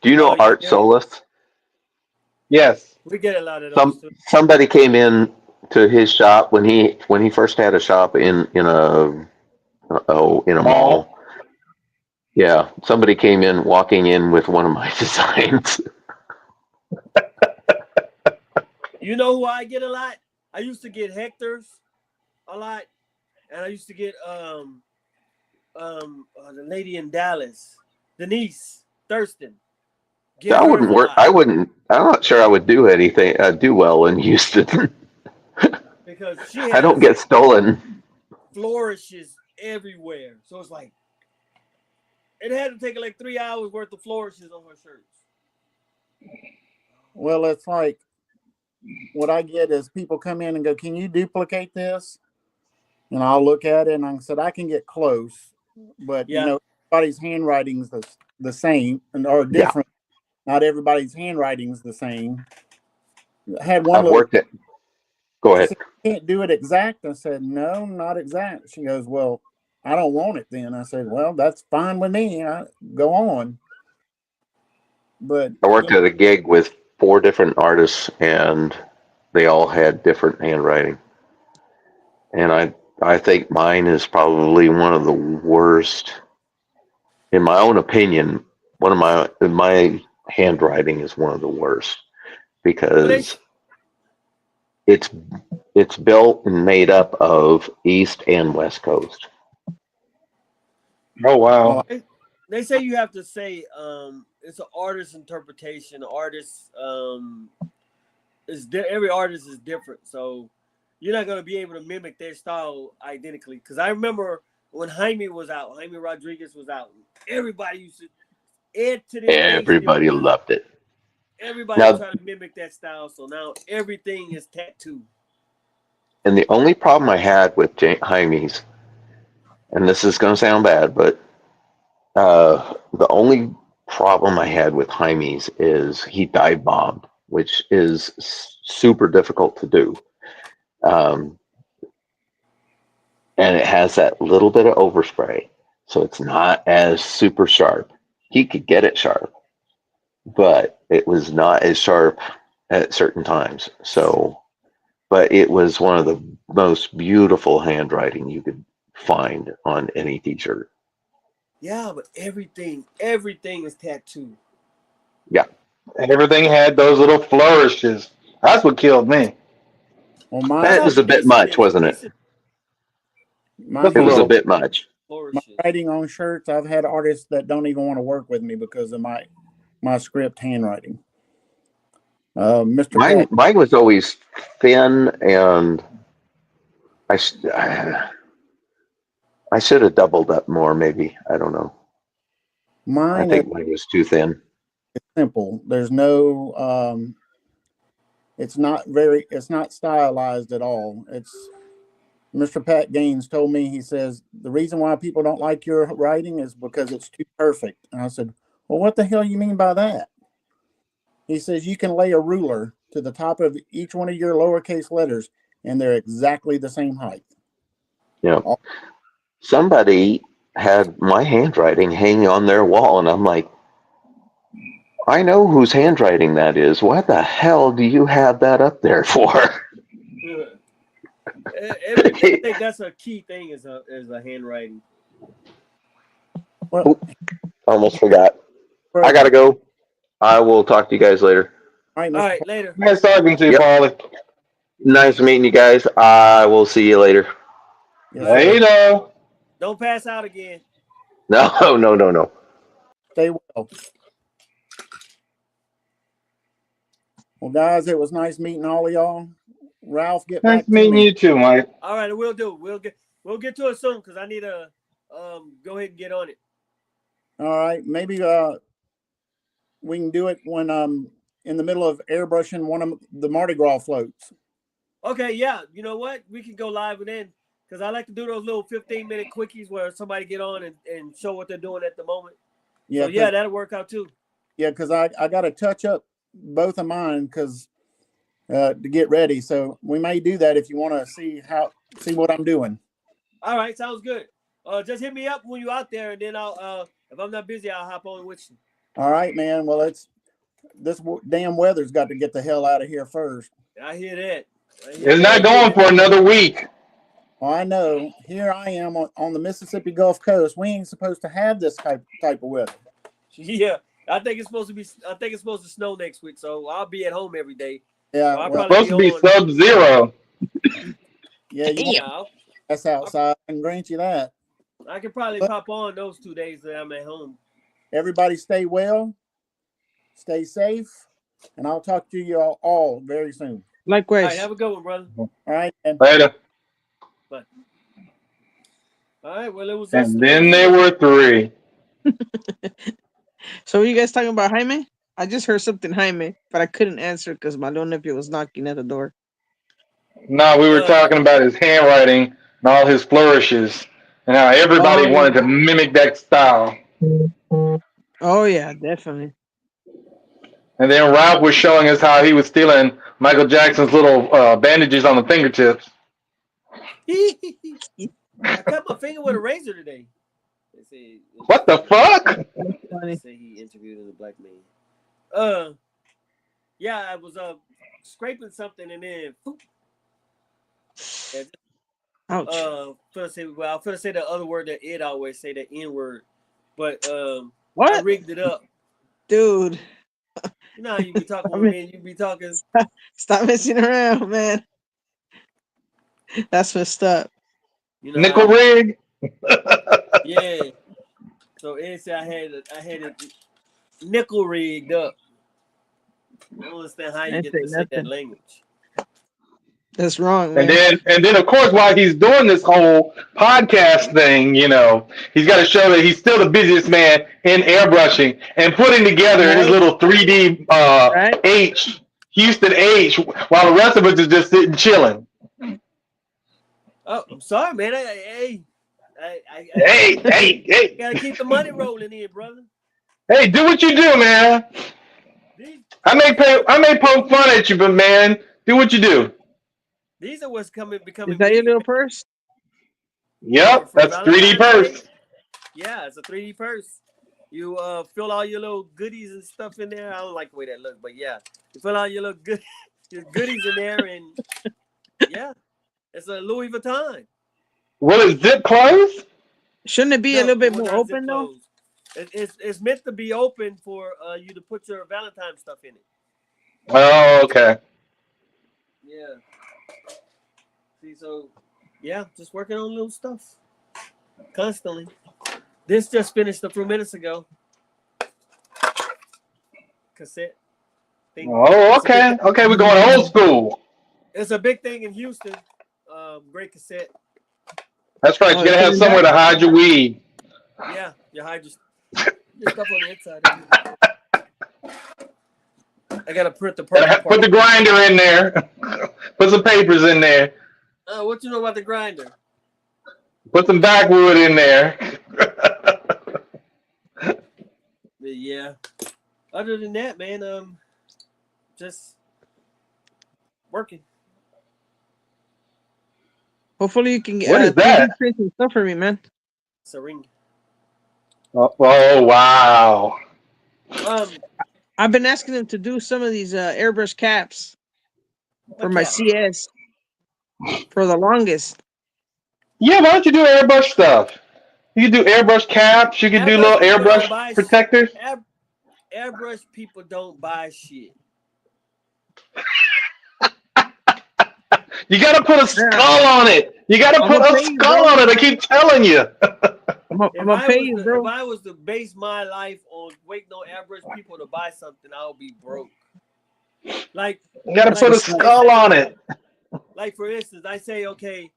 Do you Oh know Art yeah, Solis? Yes. we get a lot of those too. Somebody came in to his shop when he first had a shop in a Mall. mall. Yeah, somebody came in walking in with one of my designs. You know who I get a lot? I used to get Hector's a lot, and I used to get the lady in Dallas, Denise Thurston. Get I hers wouldn't a work. lot I wouldn't. I'm not sure I would do anything. Do well in Houston. because she I don't has get stolen. flourishes everywhere. So it's like it had to take like 3 hours worth of flourishes on her shirts. Well, it's like what I get is people come in and go, "Can you duplicate this?" And I'll look at it and I said, "I can get close, but Yeah, everybody's handwriting's the same and or Yeah, different. Not everybody's handwriting's the same." I had one I've little. worked it. Go She ahead. said, "Can't do it exact." I said, "No, not exact." She goes, "Well, I don't want it then." I said, "Well, that's fine with me. Go on." But I worked at a gig with 4 different artists, and they all had different handwriting. And I think mine is probably one of the worst, in my own opinion. My handwriting is one of the worst but they because it's it's built and made up of East and West Coast. Oh well, wow. they say you have to say it's an artist's interpretation. Artist every artist is different, so you're not gonna be able to mimic their style identically. Because I remember when Jaime Rodriguez was out, everybody used to. Ed to this day still Everybody does it. loved it. Everybody Now, trying to mimic that style, so now everything is tattoo. and the only problem I had with Jaime's, and this is going to sound bad, but the only problem I had with Jaime's is he dive bombed, which is super difficult to do. Um, and it has that little bit of overspray, so it's not as super sharp. He could get it sharp, but it was not as sharp at certain times. So, but it was one of the most beautiful handwriting you could find on any t-shirt. Yeah, but everything is tattoo. Yeah, Everything had those little flourishes. That's what killed me. Well, That's that how was a bit Casey much, did it. wasn't it? Casey Just It a was a little. bit much. my flourishes. writing on shirts, I've had artists that don't even want to work with me because of my script handwriting. Mr. Mine, Pat, mine was always thin, and I, s- I should have doubled up more. Maybe I don't know. I mine is think mine was too thin. simple. There's no it's not stylized at all. It's Mr. Pat Gaines told me, he says, the reason why people don't like your writing is because it's too perfect. And I said, well, what the hell you mean by that? He says, you can lay a ruler to the top of each one of your lowercase letters and they're exactly the same height. Yeah. All- Somebody had my handwriting hanging on their wall, and I'm like, I know whose handwriting that is. What the hell do you have that up there for? I think that's a key thing is a handwriting. Well, Almost forgot. I brother. gotta go. I will talk to you guys later. All right, All Mr. right, later. Nice talking to you, Yep. Paulie. Nice meeting you guys. I will see you later. Yes, All right. sir. Later. Don't pass out again. No, no, no, no. Stay well. Well, guys, it was nice meeting all of y'all. Ralph, get Nice back to meeting me. you too, Mike. All right, we'll do. We'll get to it soon because I need to go ahead and get on it. All right, maybe we can do it when in the middle of airbrushing one of the Mardi Gras floats. Okay, yeah. You know what? We can go live and then because I like to do those little 15-minute quickies where somebody get on and show what they're doing at the moment. Yeah, So yeah, that'll work out too. yeah, because I got to touch up both of mine because to get ready. So we may do that if you want to see what I'm doing. All right, sounds good. Just hit me up when you're out there, and then I'll if I'm not busy, I'll hop on with you. All right, man. Well, this damn weather's got to get the hell out of here first. I hear that. It's not going for another week. Well, I know. Here I am on the Mississippi Gulf Coast. We ain't supposed to have this type of weather. Yeah, I think it's supposed to snow next week, so I'll be at home every day. Yeah, So I'll well, Supposed to be on. sub-zero. yeah, you want Yeah, that's outside. I can grant you that. I can probably But pop on those 2 days that I'm at home. everybody stay well, stay safe, and I'll talk to you all very soon. All right, Likewise. have a good one, brother. All right, and Later. Bye. All right, well, it was us. And then there were three. So were you guys talking about Jaime? I just heard something Jaime, but I couldn't answer because my little nephew was knocking at the door. No, we were talking about his handwriting and all his flourishes and how everybody Oh, wanted to mimic that style. oh yeah, definitely. And then Ralph was showing us how he was stealing Michael Jackson's little bandages on the fingertips. I cut my finger with a razor today. They say, What the fuck? That's funny. say he interviewed as a black man. Yeah, I was scraping something and then Ouch. I'm gonna say the other word that Ed always say, the N word. But I What? rigged it up. Dude, You know how you be talking with me and you be talking. stop messing around, man. That's messed up. You know Nickel how, rig? yeah. So Ed said I had it nickel rigged up. I don't understand how you Ain't get say to say that nothing. language. That's wrong, And man. then of course, while he's doing this whole podcast thing, he's got to show that he's still the busiest man in airbrushing and putting together his Right, little 3D right. Houston H, while the rest of us is just sitting chilling. Oh, I'm sorry, man. I Hey, gotta keep the money rolling in, brother. hey, do what you do, man. These I may poke fun at you, but man, do what you do. these are what's Is becoming that your big, little man. purse? Yep, For that's 3D Valentine's Day. purse. Yeah, it's a 3D purse. You fill all your little goodies and stuff in there. I don't like the way that looks, but yeah, you fill all your little your goodies in there, and yeah, it's a Louis Vuitton. Will it zip close? Shouldn't it be a No, little it bit will more not zip open though? closed. It's meant to be open for you to put your Valentine stuff in it. Oh, okay. Yeah. See, so yeah, just working on little stuff constantly. This just finished a few minutes ago. Cassette thing. Oh, It's a big okay. thing. Okay, we're going old school. It's a big thing in Houston. Great cassette. That's right. Oh, You they're gotta have putting somewhere that. to hide your weed. Yeah, you hide your stuff on the inside. I gotta print the purple Gotta put part. the grinder in there. Put some papers in there. What you know about the grinder? Put some backwood in there. Yeah. Other than that, man, just working. Hopefully you can What is 3D that? print some stuff for me, man. It's a ring. Oh, wow. Um, I've been asking them to do some of these airbrush caps for what my cap? CS for the longest. Yeah, why don't you do airbrush stuff? You can do airbrush caps. You can do Airbrush little people don't airbrush buy protectors. airbrush people don't buy shit. You gotta put a Yeah, skull on it. You gotta I'm put gonna a pay you, skull bro. on it. I keep telling you. I'm gonna pay you, If bro. I was to base my life on waiting on airbrush people to buy something, I would be broke. Like You gotta like put a Just like I skull say, on it. like for instance, I say, okay,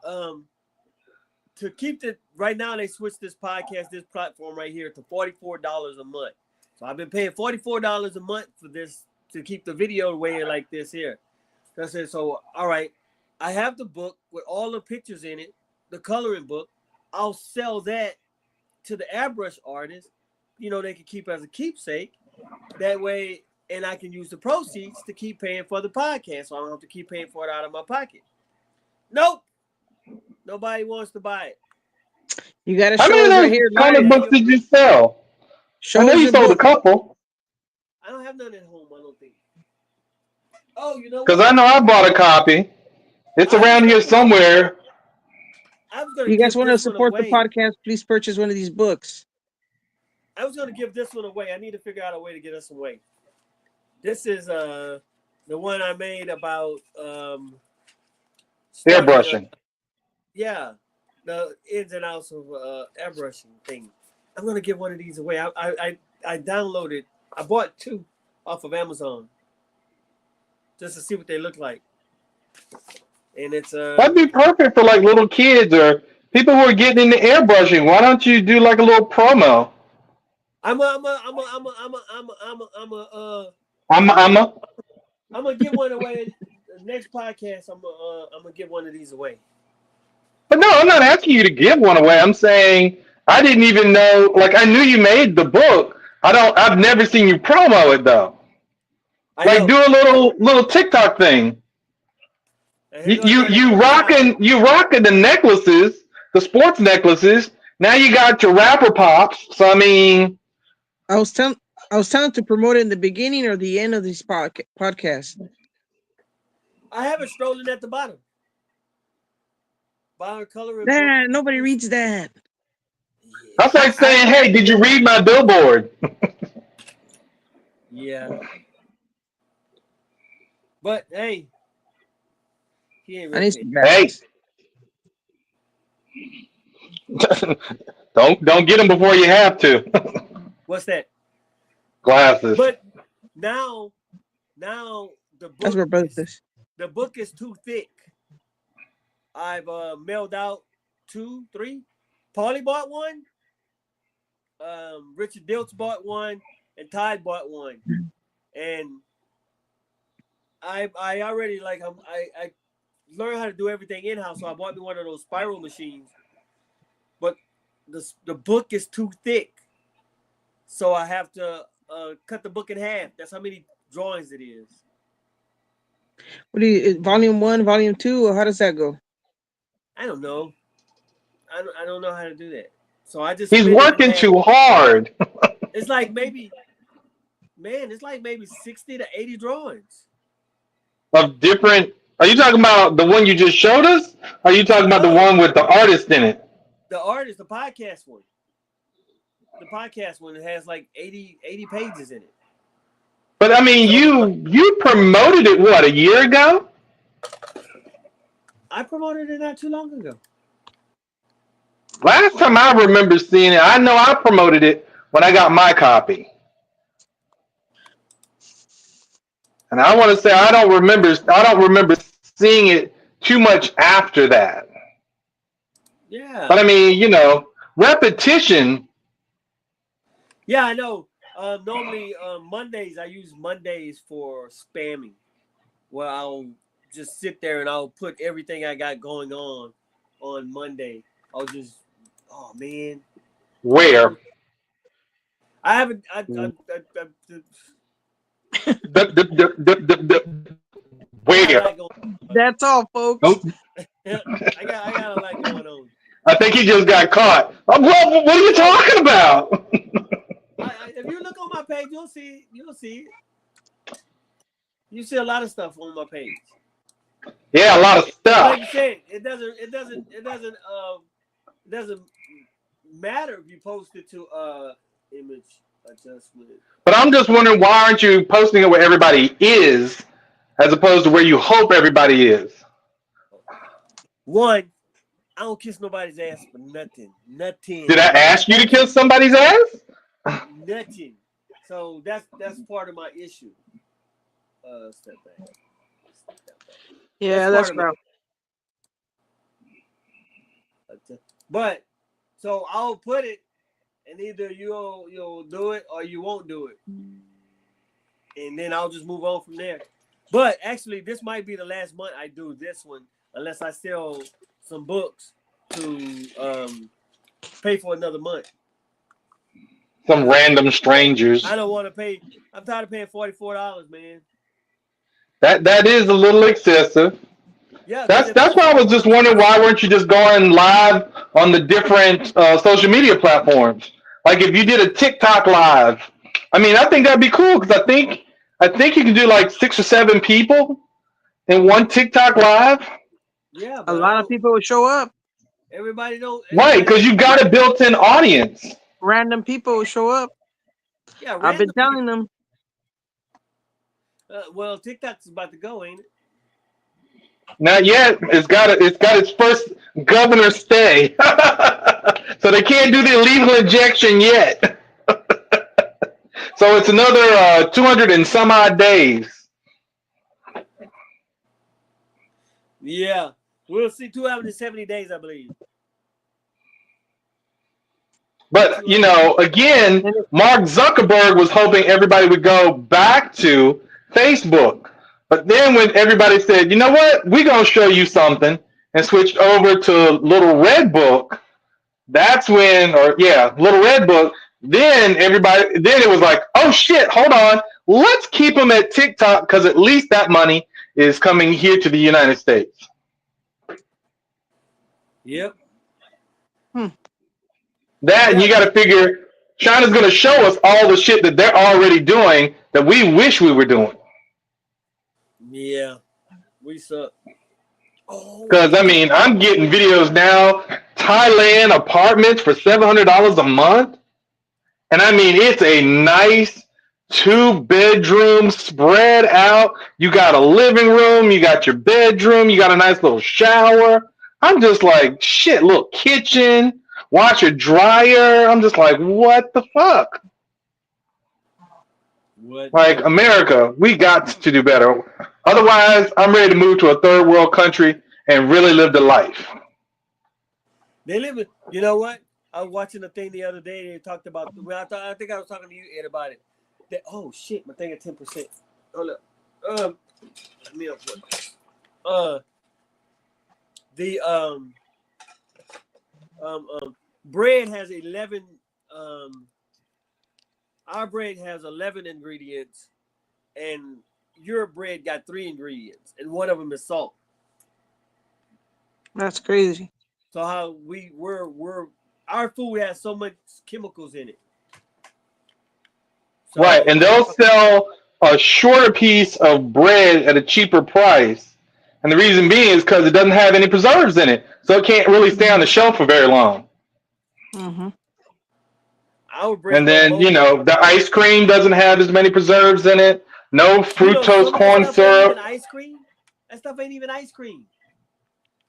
to keep the right now they switched this platform right here to $44 a month. So I've been paying $44 a month for this to keep the video way like this here. That's it. So all right, I have the book with all the pictures in it, the coloring book. I'll sell that to the airbrush artist. They can keep as a keepsake. That way, and I can use the proceeds to keep paying for the podcast, so I don't have to keep paying for it out of my pocket. Nope. Nobody wants to buy it. you gotta How show many us of right those here comic live. books did you sell? I Show know us you your sold a book. couple. I don't have none at home, I don't think. Oh, you know Because I what? know I bought a copy. It's I was around here gonna somewhere. You guys give want to this one support the away. podcast? Please purchase one of these books. I was gonna give this one away. I need to figure out a way to get us away. This is the one I made about starting Airbrushing. yeah, the ins and outs of airbrushing thing. I'm gonna give one of these away. I downloaded. I bought 2 off of Amazon just to see what they look like, and it's That'd be perfect for like little kids or people who are getting into airbrushing. Why don't you do like a little promo? I'm a. I'm gonna give one away. The next podcast, I'm gonna give one of these away. But no, I'm not asking you to give one away. I'm saying I didn't even know. Like I knew you made the book. I've never seen you promo it though. I Like know. do a little TikTok thing. And You here's what I you gotta you figure out. rocking the necklaces, the sports necklaces. Now you got your rapper pops. So I mean, I was telling to promote it in the beginning or the end of this podcast. I have it strolling at the bottom. Buy a coloring book. Nah, nobody reads that. that's like I saying, hey, did you read my billboard? Yeah. But hey, he ain't I really need paid. some Hey, glasses. don't get them before you have to. What's that? Glasses. But now the That's book my brother. the book is too thick. I've mailed out 2, 3. Paulie bought one. Richard Diltz bought one, and Tide bought one. And I already I learned how to do everything in house, so I bought me one of those spiral machines. But the book is too thick, so I have to cut the book in half. That's how many drawings it is. What do you, volume 1, volume 2, or how does that go? I don't know. I don't know how to do that. So I just He's split it in working half. too hard. It's like maybe 60 to 80 drawings. Of different. Are you talking about the one you just showed us? Or are you talking about the No, one with the artist in it? the artist, the podcast one. The podcast one, it has like 80 pages in it. But I mean, So you promoted it what, a year ago? I promoted it not too long ago. Last time I remember seeing it, I know I promoted it when I got my copy. And I want to say I don't remember seeing it too much after that. Yeah. But I mean, repetition. Yeah, I know. Normally Mondays, I use Mondays for spamming, where I'll just sit there and I'll put everything I got going on Monday. I'll just, oh man, Where? I haven't. Where? That's all, folks. Nope. I got a lot going on. I think he just got caught. What are you talking about? If you look on my page, you'll see it. You see a lot of stuff on my page. Yeah, a lot of stuff. Like you said, it doesn't matter if you post it to image adjustment. But I'm just wondering, why aren't you posting it where everybody is, as opposed to where you hope everybody is? One, I don't kiss nobody's ass for nothing. Nothing. Did I ask you to kiss somebody's ass? Nothing. So that's part of my issue. Step back. Yeah, that's right. But so I'll put it, and either you'll do it or you won't do it, and then I'll just move on from there. But actually, this might be the last month I do this one, unless I sell some books to pay for another month. Some random strangers. I don't want to pay. I'm tired of paying $44, man. That is a little excessive. Yeah, that's why I was just wondering, why weren't you just going live on the different social media platforms? Like if you did a TikTok live, I mean, I think that'd be cool, because I think you can do like 6 or 7 people in one TikTok live. Yeah, a lot of people would show up. Everybody don't. Right, because you got a built-in audience. Random people would show up. Yeah, I've been telling them. Well, TikTok's about to go, ain't it? Not yet. It's got its first governor stay, so they can't do the illegal injection yet. So it's another 200 and some odd days. Yeah, we'll see. 270 days, I believe. But again, Mark Zuckerberg was hoping everybody would go back to Facebook. But then when everybody said, you know what, we're going to show you something, and switched over to Little Red Book, that's when, Little Red Book, then it was like, oh shit, hold on, let's keep them at TikTok, because at least that money is coming here to the United States. Yep. That, and you got to figure, China's going to show us all the shit that they're already doing that we wish we were doing. Yeah, we suck. Because, I mean, I'm getting videos now, Thailand apartments for $700 a month. And, I mean, it's a nice 2-bedroom spread out. You got a living room, you got your bedroom, you got a nice little shower. I'm just like, shit, little kitchen, washer, dryer. I'm just like, what the fuck? What Like the? America, we got to do better. Otherwise, I'm ready to move to a third world country and really live the life. They live in, you know what? I was watching a thing the other day. They talked about. Well, I think I was talking to you, Ed, about it. That, oh shit, my thing at 10%. Hold up. Let me up. Uh, the bread has 11. Our bread has 11 ingredients, and your bread got 3 ingredients, and one of them is salt. That's crazy. So how we're our food has so much chemicals in it. Right, So and they'll sell a shorter piece of bread at a cheaper price. And the reason being is because it doesn't have any preserves in it. So it can't really stay on the shelf for very long. Mm-hmm. our bread And don't then, mold. the ice cream doesn't have as many preserves in it. No You know, fructose some of that corn stuff ain't even syrup. ice cream. That stuff ain't even ice cream.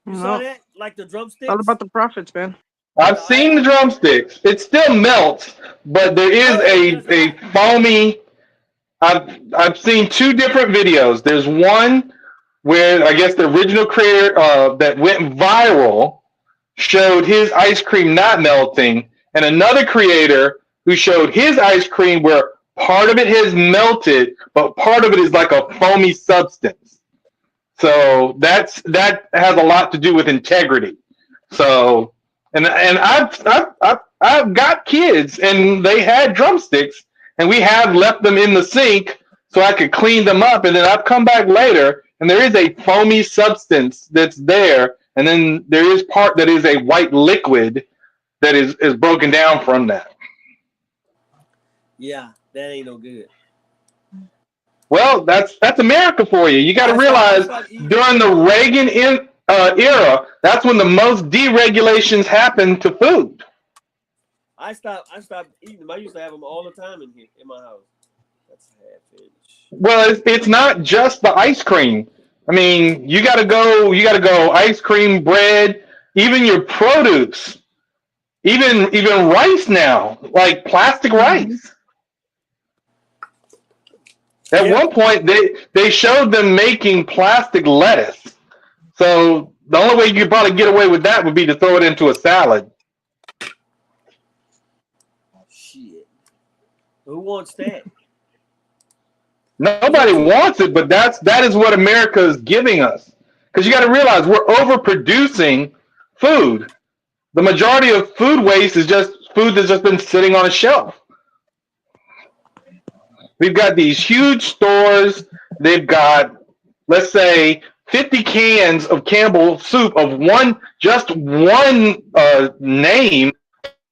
You saw No, that? Like the all drumsticks? about the profits, man. I've Yeah, seen the drumsticks. It still melts, but there is no, it does a not. foamy. I've seen 2 different videos. There's one where I guess the original creator that went viral showed his ice cream not melting, and another creator who showed his ice cream where part of it has melted, but part of it is like a foamy substance. So that has a lot to do with integrity. So and I've got kids and they had drumsticks and we have left them in the sink so I could clean them up, and then I've come back later and there is a foamy substance that's there, and then there is part that is a white liquid that is broken down from that. Yeah, that ain't no good. Well, that's America for you. You got to I realize stopped eating. during the era, that's when the most deregulations happened to food. I stopped eating them. I used to have them all the time in here in my house. That's a half inch. Well, it's not just the ice cream. I mean, you got to go ice cream, bread, even your produce, even rice now, like plastic Mm-hmm. rice. At Yeah, one point, they showed them making plastic lettuce. So the only way you could probably get away with that would be to throw it into a salad. shit. Who wants that? Who's Nobody gonna take? wants it, but that is what America is giving us. Because you got to realize we're overproducing food. The majority of food waste is just food that's just been sitting on a shelf. We've got these huge stores. They've got, let's say, 50 cans of Campbell soup of just one name.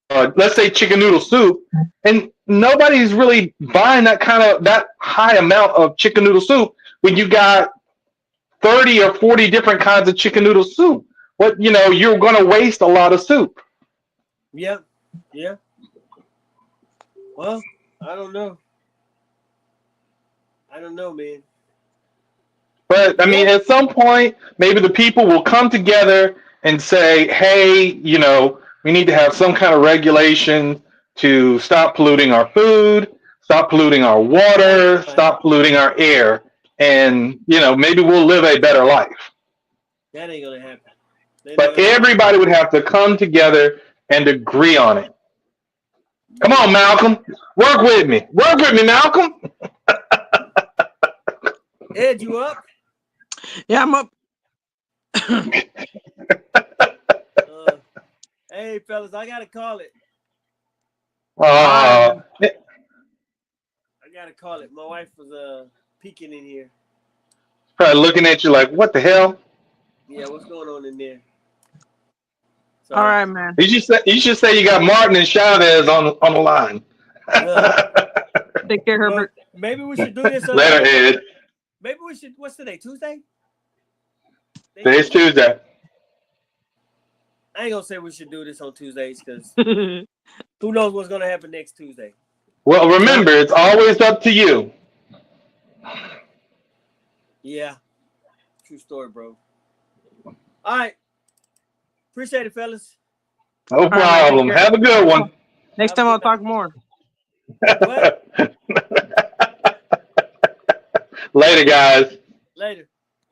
Let's say chicken noodle soup, and nobody's really buying that high amount of chicken noodle soup when you got 30 or 40 different kinds of chicken noodle soup. What you're going to waste a lot of soup. Yeah, yeah. Well, I don't know. I don't know, man. But I mean, Yeah, at some point, maybe the people will come together and say, "Hey, we need to have some kind of regulation to stop polluting our food, stop polluting our that ain't water, gonna stop happen. polluting our air, and maybe we'll live a better life." That ain't gonna happen. That ain't But gonna happen. everybody would have to come together and agree on it. Come on, Yeah. Malcolm, work with me. Work with me, Malcolm. Ed, you up? Yeah, I'm up. Uh, hey, fellas, I gotta call it. All right, man. I gotta call it. My wife was peeking in here. Probably looking at you like, "What the hell?" Yeah, what's going on in there? All So, right, man. You should say you got Martin and Chavez on the line. uh, Take care, well, Herbert. maybe we should do this. Later, Ed. Maybe we should. What's today? Tuesday? Today Today's Tuesday? Tuesday. I ain't gonna say we should do this on Tuesdays because Yep. who knows what's gonna happen next Tuesday. Well, remember, it's always up to you. Yeah, true story, bro. All right, appreciate it, fellas. No All right, man. Take problem. care. Have a good one. Next Have a time I'll good night. talk more. What? Later, guys. Later.